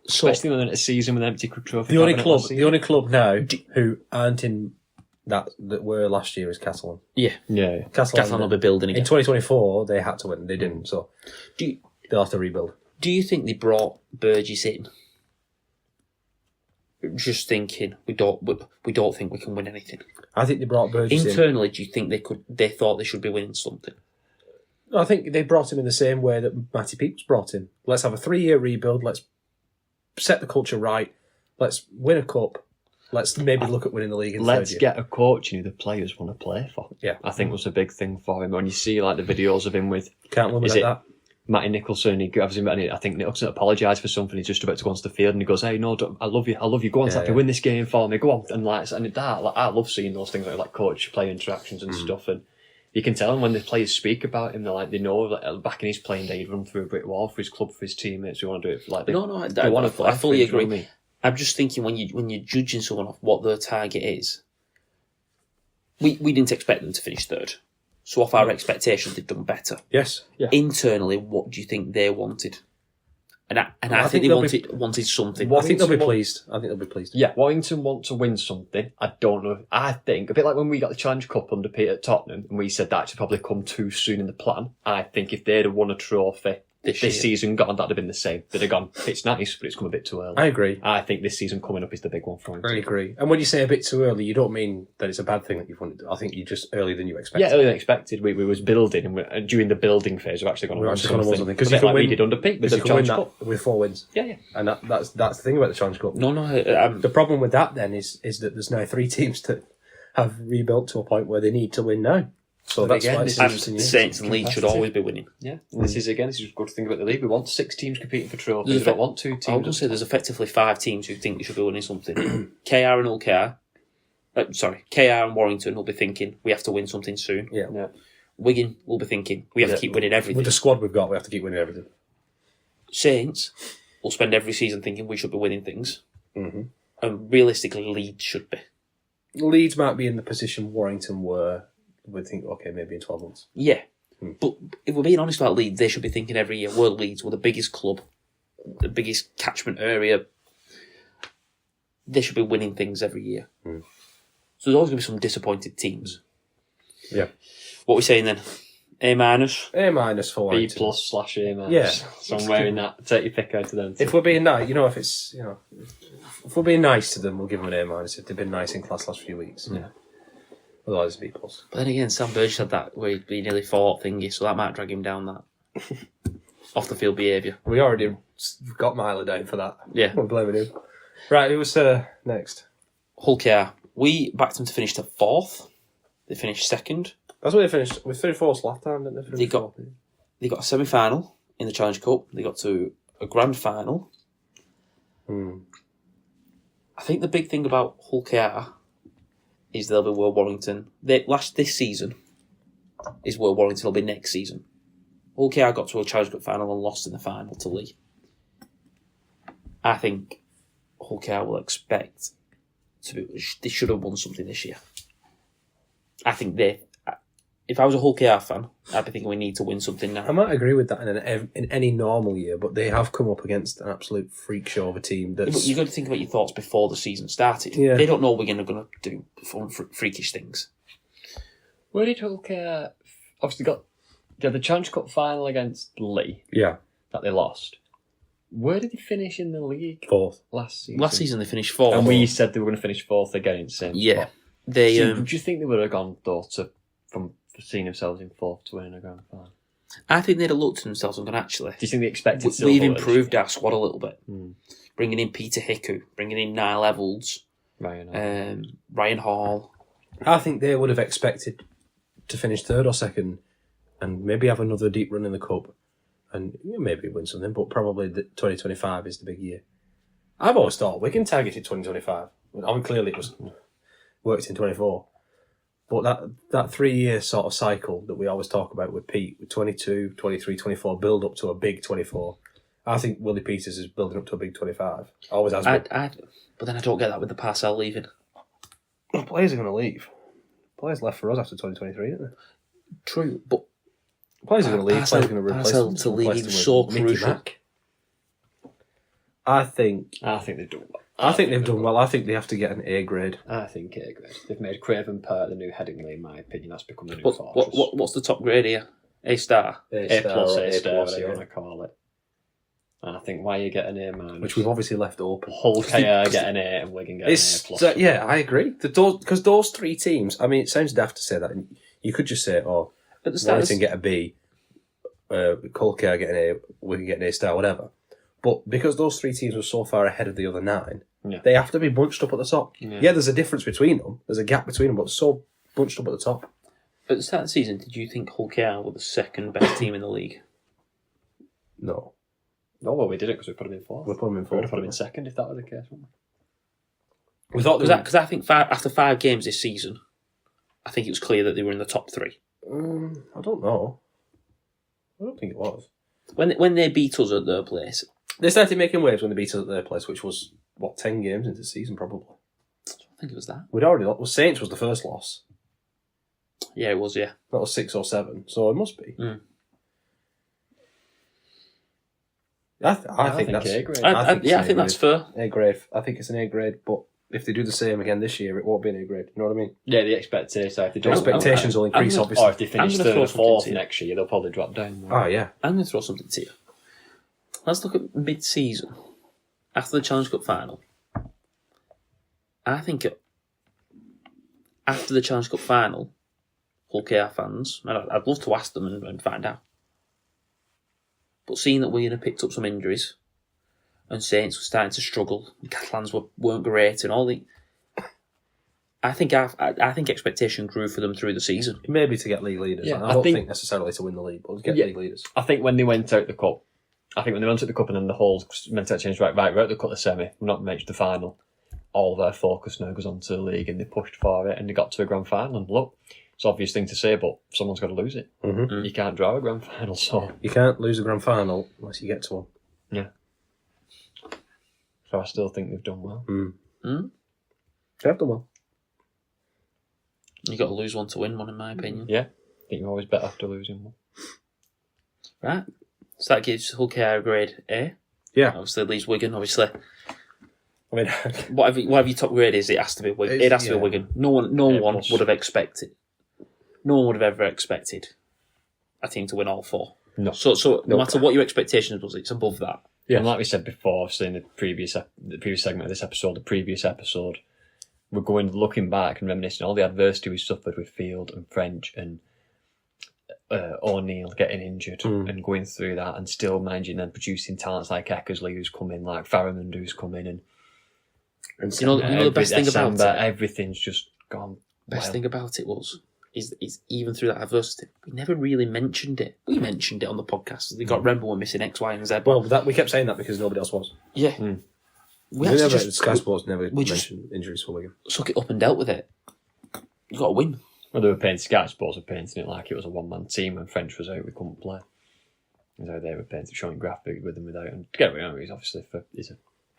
So, Especially when they're in a season with an empty trophy. The only cabinet club, last the season. only club now who aren't in that were last year is Catalan. yeah, Yeah. Catalan will be building in again. 2024 they had to win. They didn't, so they'll have to rebuild. Do you think they brought Burgess in? Just thinking, we don't think we can win anything. I think they brought Burgess in. Internally, do you think they thought they should be winning something? I think they brought him in the same way that Matty Peake was brought in. Let's have a 3-year rebuild. Let's set the culture right. Let's win a cup. Let's maybe look at winning the league in Let's third year. get a coach who the players want to play for. Yeah. I think was a big thing for him. When you see like the videos of him with Can't limit is it that. Matty Nicholson, he gives him, and I think Nicholson apologised for something. He's just about to go onto the field, and he goes, "Hey, no, I love you. Go on, Tappy, win this game for me. Go on." And I love seeing those things like coach-player interactions and stuff. And you can tell when the players speak about him, they know that back in his playing day, he'd run through a brick wall for his club, for his teammates. We want to do it for I fully agree. I'm just thinking when you're judging someone off what their target is, we didn't expect them to finish third. So off our expectations, they've done better. Yes. Yeah. Internally, what do you think they wanted? And I think they wanted something. I think they'll be Warrington pleased. Yeah, Warrington want to win something. I don't know. I think, a bit like when we got the Challenge Cup under Peter at Tottenham, and we said that should probably come too soon in the plan. I think if they'd have won a trophy this season, that'd have been the same. They'd have gone, it's nice, but it's come a bit too early. I agree. I think this season coming up is the big one for him. I agree. And when you say a bit too early, you don't mean that it's a bad thing that you've wanted. I think you're just earlier than you expected. Yeah, earlier than expected. We was building, and during the building phase, we've actually gone to win something. Because a bit you can like win, we did under Pete with because the you can win Challenge that Cup. with 4 wins. Yeah. And that's the thing about the Challenge Cup. No. The problem with that then is that there's now 3 teams that have rebuilt to a point where they need to win now. So that's again, why this it's is interesting. Saints and Leeds should always be winning. Yeah. This is a good thing about the league. We want 6 teams competing for trophies. There's We don't want 2 I was teams. going to say there's effectively 5 teams who think they should be winning something. KR and Hull KR. KR and Warrington will be thinking we have to win something soon. Yeah. Wigan will be thinking we have to keep winning everything. With the squad we've got, we have to keep winning everything. Saints will spend every season thinking we should be winning things. And realistically, Leeds should be. Leeds might be in the position Warrington were. We'd think, okay, maybe in 12 months. Yeah. But if we're being honest about Leeds, they should be thinking every year, we're Leeds, we're the biggest club, the biggest catchment area. They should be winning things every year. So there's always going to be some disappointed teams. Yeah. What are we saying then? A minus? A minus for B Warrington. plus / A minus. Yeah. So I'm wearing that. Take your pick out of them. If we're being nice, if we're being nice to them, we'll give them an A minus. If they've been nice in class last few weeks. Yeah. Otherwise, B plus. But then again, Sam Burgess had that where he nearly fought thingy, so that might drag him down that. Off the field behaviour. We already got Myler down for that. Yeah. We're blaming him. Right, who was next? Hull KR. We backed them to finish to 4th. They finished 2nd. That's what they finished. We finished 4th last time, didn't they? They got a semi-final in the Challenge Cup. They got to a grand final. I think the big thing about Hull KR is they'll be where Warrington. This season is where Warrington will be next season. Hull KR got to a Challenge Cup final and lost in the final to Lee. I think Hull KR will expect to be. They should have won something this year. I think if I was a Hull KR fan, I'd be thinking we need to win something now. I might agree with that in any normal year, but they have come up against an absolute freak show of a team that's... But you've got to think about your thoughts before the season started. Yeah. They don't know Wigan are going to do fun, freakish things. Where did Hull KR obviously got the Challenge Cup final against Lee Yeah, that they lost? Where did they finish in the league 4th. last season? Last season they finished 4th. And we said they were going to finish 4th again in the same Yeah. spot. They, So do you think they would have gone, though, from seeing themselves in 4th to winning a grand final? I think they'd have looked at themselves and gone, actually, Do you think they expected we've silver? improved our squad a little bit. Bringing in Peter Hickey, bringing in Niall Evalds, Ryan Hall. I think they would have expected to finish 3rd or 2nd and maybe have another deep run in the Cup, and maybe win something, but probably 2025 is the big year. I've always thought Wigan targeted 2025. I mean, clearly it was worked in 24. But that 3 year sort of cycle that we always talk about with Pete, with 22, 23, 24, build up to a big 24. I think Willie Peters is building up to a big 25. Always has been. But then I don't get that with the Parcell leaving. Well, players are going to leave. Players left for us after 2023, didn't they? True, but Players are going to leave. Players are going to replace Parcell them. to leave Replace is them so with Mickey crucial. Mack. I think they've done well. I think they've done well. I think they have to get an A grade. I think A grade. They've made Craven Part the new Headingley, in my opinion. That's become the new But fortress. what's the top grade here? A star. A plus, or A star, whatever you yeah. want to call it. And I think why you get an A minus, Which we've obviously left open. Hull KR get an A and Wigan get an A plus. Yeah, I agree. Because those three teams, I mean, it sounds daft to say that. You could just say, oh, At the start, Warrington get a B, Colker get an A, Wigan get an A star, whatever. But because those three teams were so far ahead of the other 9, they have to be bunched up at the top. Yeah, there's a difference between them. There's a gap between them, but they're so bunched up at the top. at the start of the season, did you think Hull KR were the second best team in the league? No. No, well, we did it because we put them in fourth. We put them in We would fourth. have put them in second if that were the case, wouldn't we? We thought Because I think after 5 games this season, I think it was clear that they were in the top 3. I don't know. I don't think it was. When they beat us at their place, They started making waves when they beat us at their place, which was, 10 games into the season, probably. I think it was that. We'd already lost. Well, Saints was the first loss. Yeah, it was, yeah. That was 6 or 7, so it must be. I think that's A grade. I it's an think that's fair. A grade. I think it's an A grade, but if they do the same again this year, it won't be an A grade. You know what I mean? Yeah, the expectation. If they The don't, expectations will increase, I'm obviously. or if they finish gonna third throw or something fourth to you. next year, they'll probably drop down. Oh, yeah. I'm going to throw something to you. Let's look at mid-season. After the Challenge Cup final. I think after the Challenge Cup final, Hull KR fans, and I'd love to ask them and find out, but seeing that Wigan had picked up some injuries and Saints were starting to struggle, and Catalans weren't great and all the... I think expectation grew for them through the season. Maybe to get league leaders. Yeah, I don't think necessarily to win the league, but to get league leaders. I think when they went out the cup, and then the whole mentality changed. Right, we're out the cup, the semi, we're not making the final. All their focus now goes onto the league, and they pushed for it, and they got to a grand final. And look, it's an obvious thing to say, but someone's got to lose it. Mm-hmm. You can't draw a grand final, so You can't lose a grand final unless you get to one. yeah. So I still think they've done well. They have done well. You've got to lose one to win one, in my opinion. Yeah, I think you're always better after losing one. Right. So that gives Hull KR a grade A. Yeah. Obviously, it leaves Wigan, obviously. I mean, Whatever your top grade is, it has to be Wigan. It has to be Wigan. No one plus. would have expected. No one would have ever expected a team to win all 4. No. So no matter what your expectations was, it's above that. Yeah. And like we said before, obviously in the previous segment of this episode, the previous episode, we're looking back and reminiscing all the adversity we suffered with Field and French and O'Neill getting injured and going through that and still managing and producing talents like Eckersley who's come in, like Farrimond who's come in, and You know the best thing about it. Everything's just gone. Best thing about it is even through that adversity, we never really mentioned it. We mentioned it on the podcast. They got Remble were missing X, Y, and Z. well, we kept saying that because nobody else was. Yeah. We had to just Sky Sports never we just- mentioned injuries for Wigan. suck it up and dealt with it. You got to win. Well, they were painting, Sky Sports were painting it like it was a one-man team. When French was out, we couldn't play. So they were painting, showing graphic with and without. And get me wrong, he's obviously he's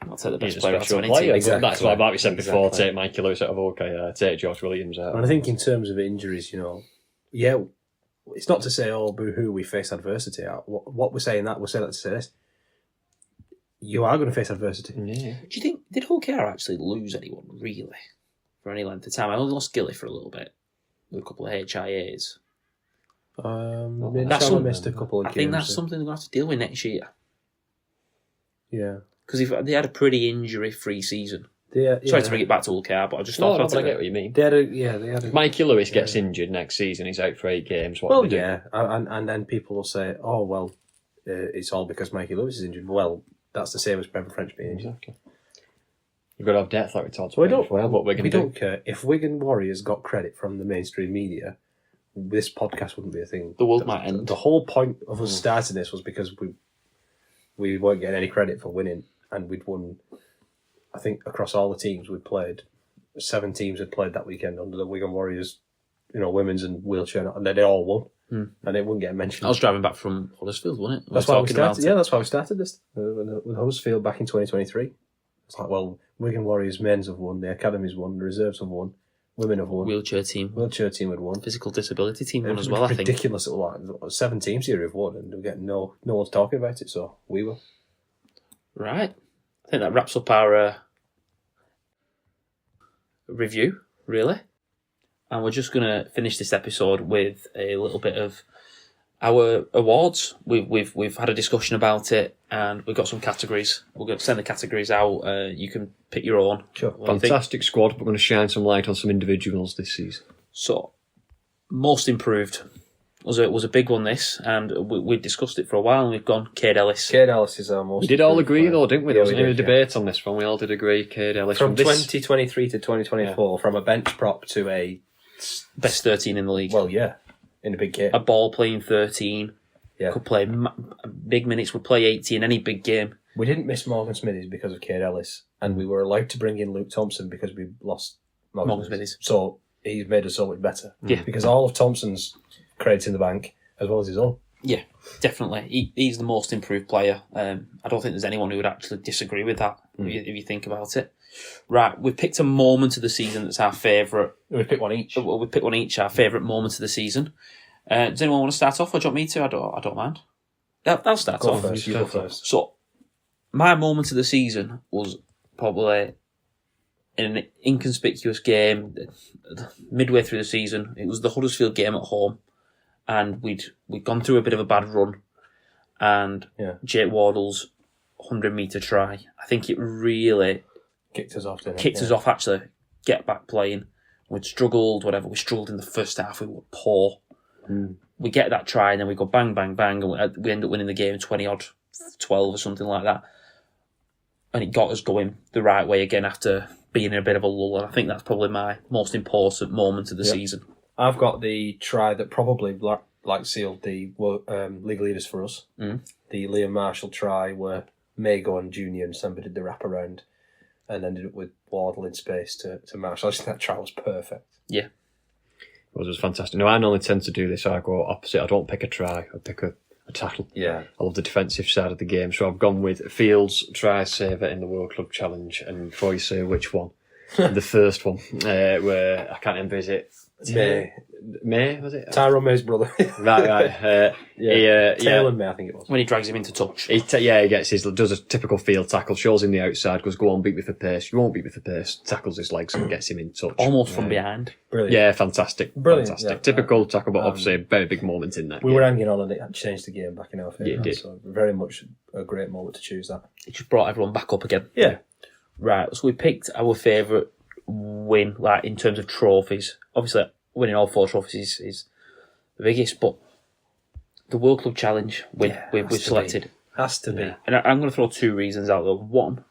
I'll take the a best player out of special any player. team. Exactly. That's why, like we said before, Exactly. take Mikey Lewis out of OK, take George Williams out. And I think in terms of injuries, it's not to say, oh, boo-hoo, we face adversity. What we're saying that to say this. You are going to face adversity. Yeah. Do you think, did Hull KR actually lose anyone, really, for any length of time? I only lost Gilly for a little bit, with a couple of HIAs. That's missed a couple of games. I think that's something they're going to have to deal with next year. Yeah. Because they had a pretty injury-free season. Sorry to bring it back to Hull KR, but I just thought No, about but I it. get what you mean. They had a Mikey Lewis gets injured next season. He's out for 8 games. What well, do they do? yeah, and then people will say, "Oh, well, it's all because Mikey Lewis is injured." Well, that's the same as Brevin French being injured. Exactly. You've got to have depth, like we talked So we about don't. before, what we're going we to do. don't care if Wigan Warriors got credit from the mainstream media this podcast wouldn't be a thing. The world might end. The whole point of us starting this was because we weren't getting any credit for winning, and we'd won. I think across all the teams we'd played, 7 teams had played that weekend under the Wigan Warriors, women's and wheelchair, and they all won. And it wouldn't get mentioned. I was driving back from Huddersfield, wasn't it? That's why we started. Yeah, that's why we started this with Huddersfield back in 2023. It's like, well, Wigan Warriors men's have won, the academies won, the reserves have won, women have won, Wheelchair team had won, physical disability team won it as was well. I think ridiculous. Like 7 teams here have won, and we're getting no one's talking about it. So we will. Right. I think that wraps up our review, really. And we're just going to finish this episode with a little bit of our awards. We've had a discussion about it, and we've got some categories. We're going to send the categories out. You can pick your own. Sure. Fantastic squad. We're going to shine some light on some individuals this season. So, most improved was a big one, this, and we discussed it for a while, and we've gone Cade Ellis. Cade Ellis is our most. We did all agree, though, didn't we? There was we a did, debate on this one. We all did agree. Cade Ellis from this 2023 to 2024, from a bench prop to a Best 13 in the league. well, yeah, in a big game. A ball playing 13. Yeah. Could play big minutes, would play 80 in any big game. We didn't miss Morgan Smithies because of Cade Ellis, and we were allowed to bring in Luke Thompson because we lost Morgan Smithies. So he's made us so much better. Yeah. Because all of Thompson's credits in the bank, as well as his own. Yeah, definitely. He's the most improved player. I don't think there's anyone who would actually disagree with that, if you think about it. Right, we've picked a moment of the season that's our favourite. We pick one each. We picked one each, our favourite moment of the season. Does anyone want to start off, or do you want me to? I don't mind. I'll start Go off. first. You go first. So, my moment of the season was probably in an inconspicuous game midway through the season. It was the Huddersfield game at home, and we'd gone through a bit of a bad run, and Jake Wardle's 100-metre try, I think it really Kicked us off, didn't it? kicked us off, actually. Get back playing. We'd struggled, whatever. We struggled in the first half. We were poor. We get that try, and then we go bang, bang, bang, and we end up winning the game 20-odd, 12 or something like that. And it got us going the right way again after being in a bit of a lull. And I think that's probably my most important moment of the season. I've got the try that probably sealed the league leaders for us. The Liam Marshall try where Mago and Junior and somebody did the wraparound and ended up with Wardle in space to Marshall. I just think that try was perfect. Yeah. It was fantastic. No, I normally tend to do this. I go opposite. I don't pick a try. I pick a tackle. Yeah. I love the defensive side of the game. So I've gone with Fields' try saver in the World Club Challenge. And before you say which one, the first one, where I can't remember, is it May, was it? Tyrone May's brother. Right. Taylor May, I think it was. When he drags him into touch. He does a typical field tackle, shows him the outside, goes, go on, beat me for pace. You won't beat me for pace. Tackles his legs and gets him in touch. Almost from behind. Brilliant. Yeah, fantastic. Brilliant, Fantastic. yeah. Typical tackle, but obviously a very big moment in that We game. were hanging on and it changed the game back in our favour. Yeah, it did. So very much a great moment to choose that. It just brought everyone back up again. Yeah. Right, so we picked our favourite win, like in terms of trophies. Obviously, winning all 4 trophies is the biggest, but the World Club Challenge win we've selected. Has to be. And I'm going to throw 2 reasons out there. One,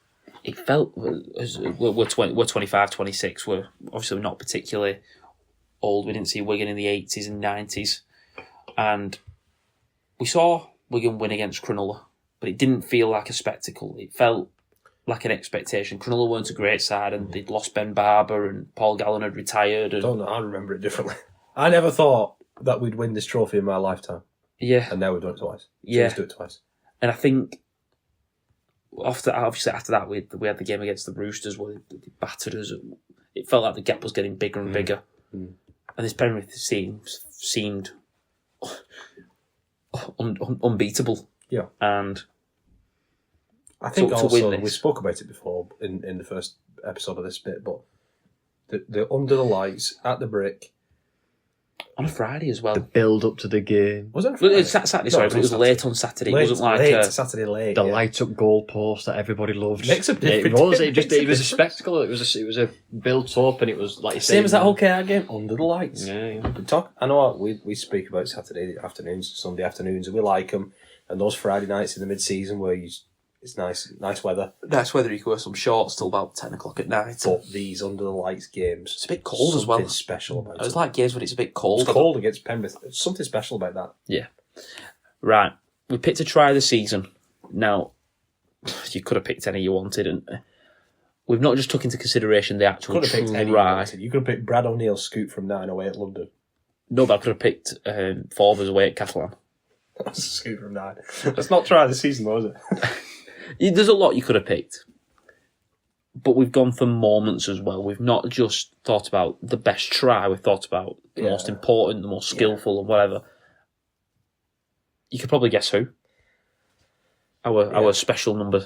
it felt as we're 25, 26. We're obviously not particularly old. We didn't see Wigan in the 80s and 90s, and we saw Wigan win against Cronulla, but it didn't feel like a spectacle. It felt like an expectation. Cronulla weren't a great side, and they'd lost Ben Barber, and Paul Gallen had retired. And I don't know. I remember it differently. I never thought that we'd win this trophy in my lifetime, yeah, and now we've done it twice. Yeah. Let's do it twice. and I think after that we had the game against the Roosters where they battered us. It felt like the gap was getting bigger and bigger, and this Premier League seemed unbeatable. Yeah, and I think to also win we this. spoke about it before in the first episode of this bit, but the under the lights at the Brick on a Friday as well. The build up to the game. Was it? Well, it's Saturday, No, sorry, it but it was late on Saturday. It wasn't like late, Saturday late. The yeah. light up goal post that everybody loved. Makes a It difference. was. It Makes a was a spectacle. It was a built up, and it was like you Same say, as that whole KR game under the lights. Yeah. We talk. I know we speak about Saturday afternoons, Sunday afternoons, and we like them. And those Friday nights in the mid-season where It's nice weather. Nice weather. You can wear some shorts till about 10 o'clock at night. But these under the lights games, It's a bit cold as well. Something special about It was it. like games when it's a bit cold. It's cold against Penrith. There's something special about that. Yeah. Right. We picked a try of the season. Now, you could have picked any you wanted, and we've not just took into consideration the actual Could have picked any. try. You could have picked Brad O'Neill's scoop from 9 away at London. No, but I could have picked Forbes away at Catalan. That's a scoop from 9. That's not try of the season, though, is it? There's a lot you could have picked. But we've gone for moments as well. We've not just thought about the best try. We've thought about the most important, the most skillful, and whatever. You could probably guess who. Our special number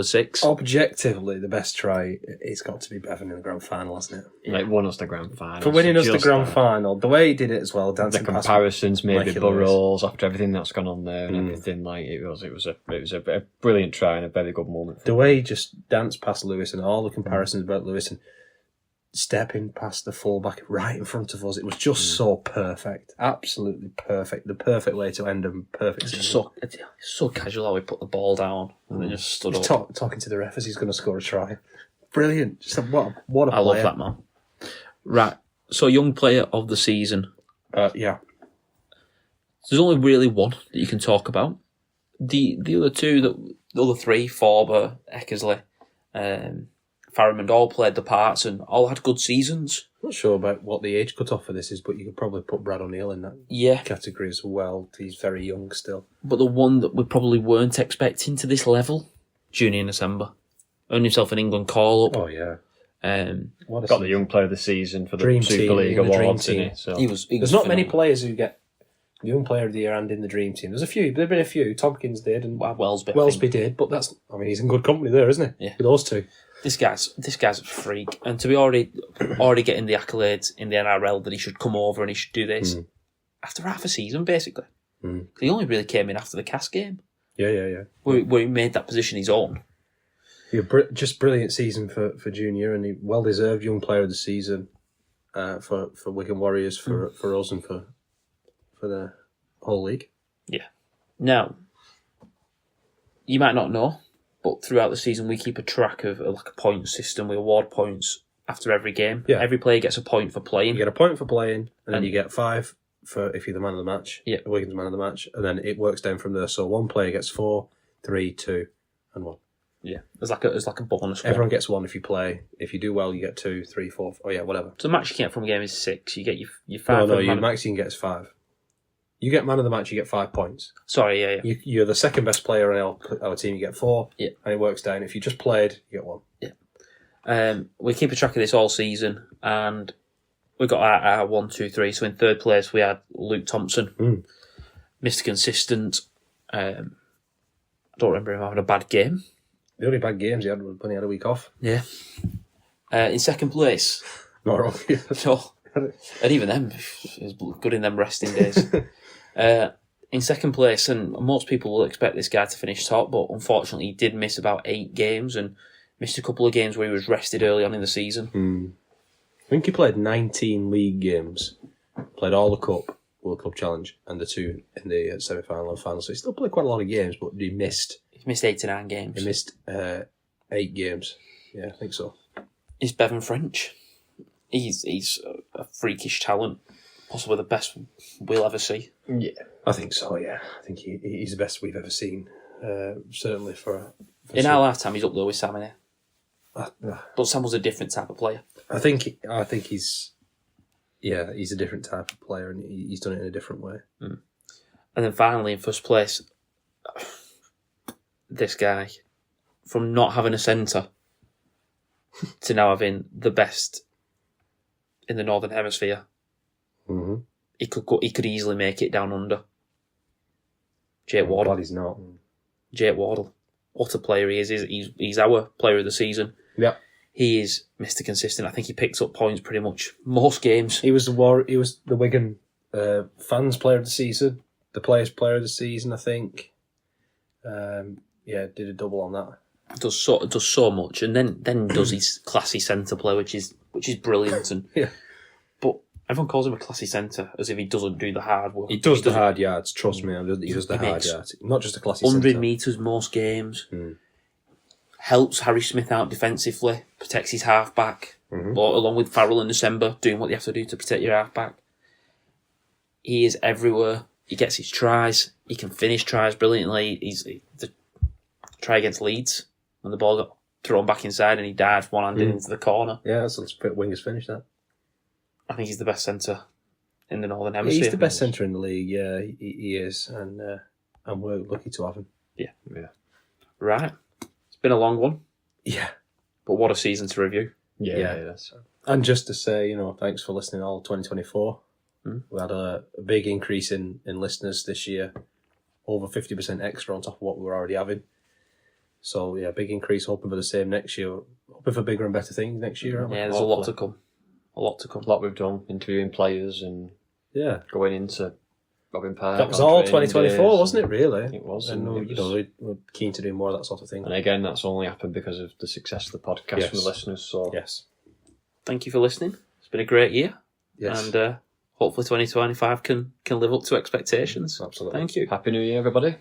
6. Objectively, the best try, it's got to be Bevan in the grand final, hasn't it? Like, won us the grand final. For winning us the Just grand that. final, the way he did it as well, The dancing past comparisons, maybe Mikey Lewis. Burrows, after everything that's gone on there and everything, like it was a brilliant try and a very good moment. The way he just danced past Lewis and all the comparisons about Lewis and stepping past the fullback right in front of us, it was just so perfect. Absolutely perfect. The perfect way to end a perfect It's season. so casual how we put the ball down and then just stood He's up. talking to the ref as he's going to score a try. Brilliant. Just what a I love player. that man. Right. So, young player of the season. Yeah. There's only really one that you can talk about. The other two, the other three, Forber, Eckersley, Farrimond, all played the parts and all had good seasons. Not sure about what the age cut off for this is, but you could probably put Brad O'Neill in that Yeah, category as well. He's very young still. but the one that we probably weren't expecting to this level, Junior December, earned himself an England call-up. Oh, yeah. What a Got the young player of the season for the Dream Super team, League in the dream awards, team. didn't he? So He was There's not many phenomenal. players who get young player of the year and in the dream team. There's a few. There've been a few. Tompkins did and Wellsby. I Wellsby think. did, but he's in good company there, isn't he? Yeah. With those two. This guy's a freak, and to be already getting the accolades in the NRL that he should come over and he should do this after half a season, basically. He only really came in after the Cass game, Yeah. where he made that position his own. Yeah, just brilliant season for Junior, and he well deserved young player of the season for Wigan Warriors, for us, and for the whole league. Yeah. Now, you might not know, but throughout the season we keep a track of like a point system. We award points after every game. Yeah. Every player gets a point for playing. You get a point for playing, and then you get 5 for if you're the man of the match. Yeah. Wigan's man of the match, and then it works down from there. So one player gets 4, 3, 2, and 1. Yeah. There's like a bonus one. Everyone gets 1 if you play. If you do well, you get 2, 3, 4. Oh yeah, whatever. So the match you get from a game is 6. You get your 5. No, your max you can get is 5. You get man of the match, you get 5 points. Sorry, yeah. You're the second best player on our team, you get 4. Yeah. And it works down. If you just played, you get 1. Yeah. We keep a track of this all season, and we got our 1, 2, 3. So in third place we had Luke Thompson, Mr. Consistent. I don't remember him having a bad game. The only bad games he had was when he had a week off. Yeah. In second place, Not wrong. no, and even them, it was good in them resting days. In second place, and most people will expect this guy to finish top, but unfortunately he did miss about 8 games and missed a couple of games where he was rested early on in the season. I think he played 19 league games, played all the Cup, World Cup Challenge, and the 2 in the semi-final and final. So he still played quite a lot of games, but he missed 8 to 9 games. He missed 8 games. Yeah, I think so. Is Bevan French. He's a freakish talent, possibly the best we'll ever see. yeah, I think so, yeah. I think he's the best we've ever seen. Certainly for In our lifetime, he's up there with Sam in here. uh, But Sam was a different type of player. I think he's a different type of player, and he's done it in a different way. And then finally, in first place, this guy, from not having a centre to now having the best in the Northern Hemisphere, he could easily make it down under. Jake Wardle. Glad he's not. Jake Wardle. What a player he is. He's our player of the season. Yeah. He is Mr. Consistent. I think he picks up points pretty much most games. He was the Wigan fans player of the season, the players player of the season, I think. Did a double on that. Does so much, and then does his classy centre play, which is brilliant. And Yeah. but Everyone calls him a classy centre, as if he doesn't do the hard work. He does the hard yards, trust me. He does the He hard makes yards. Not just a classy 100 centre. metres most games. Helps Harry Smith out defensively. Protects his half-back. Along with Farrell and December, doing what you have to do to protect your half-back. He is everywhere. He gets his tries. He can finish tries brilliantly. The try against Leeds, when the ball got thrown back inside and he dived one-handed into the corner. Yeah, that's a winger's finish, that. I think he's the best centre in the Northern Yeah, Hemisphere. he's the best centre in the league, yeah, he is. And we're lucky to have him. Yeah. Right. It's been a long one, Yeah. but what a season to review. Yeah. And just to say, thanks for listening all 2024. We had a big increase in listeners this year, over 50% extra on top of what we were already having. So, yeah, big increase, hoping for the same next year. Hoping for bigger and better things next year, aren't we? Yeah, there's a lot to come. A lot to come. A lot we've done, interviewing players and going into Robin Park. That was all 2024, wasn't it, really? It was. And we're keen to do more of that sort of thing. And again, that's only happened because of the success of the podcast from the listeners. So yes. Thank you for listening. It's been a great year. Yes. And hopefully 2025 can live up to expectations. Absolutely. Thank you. Happy New Year, everybody.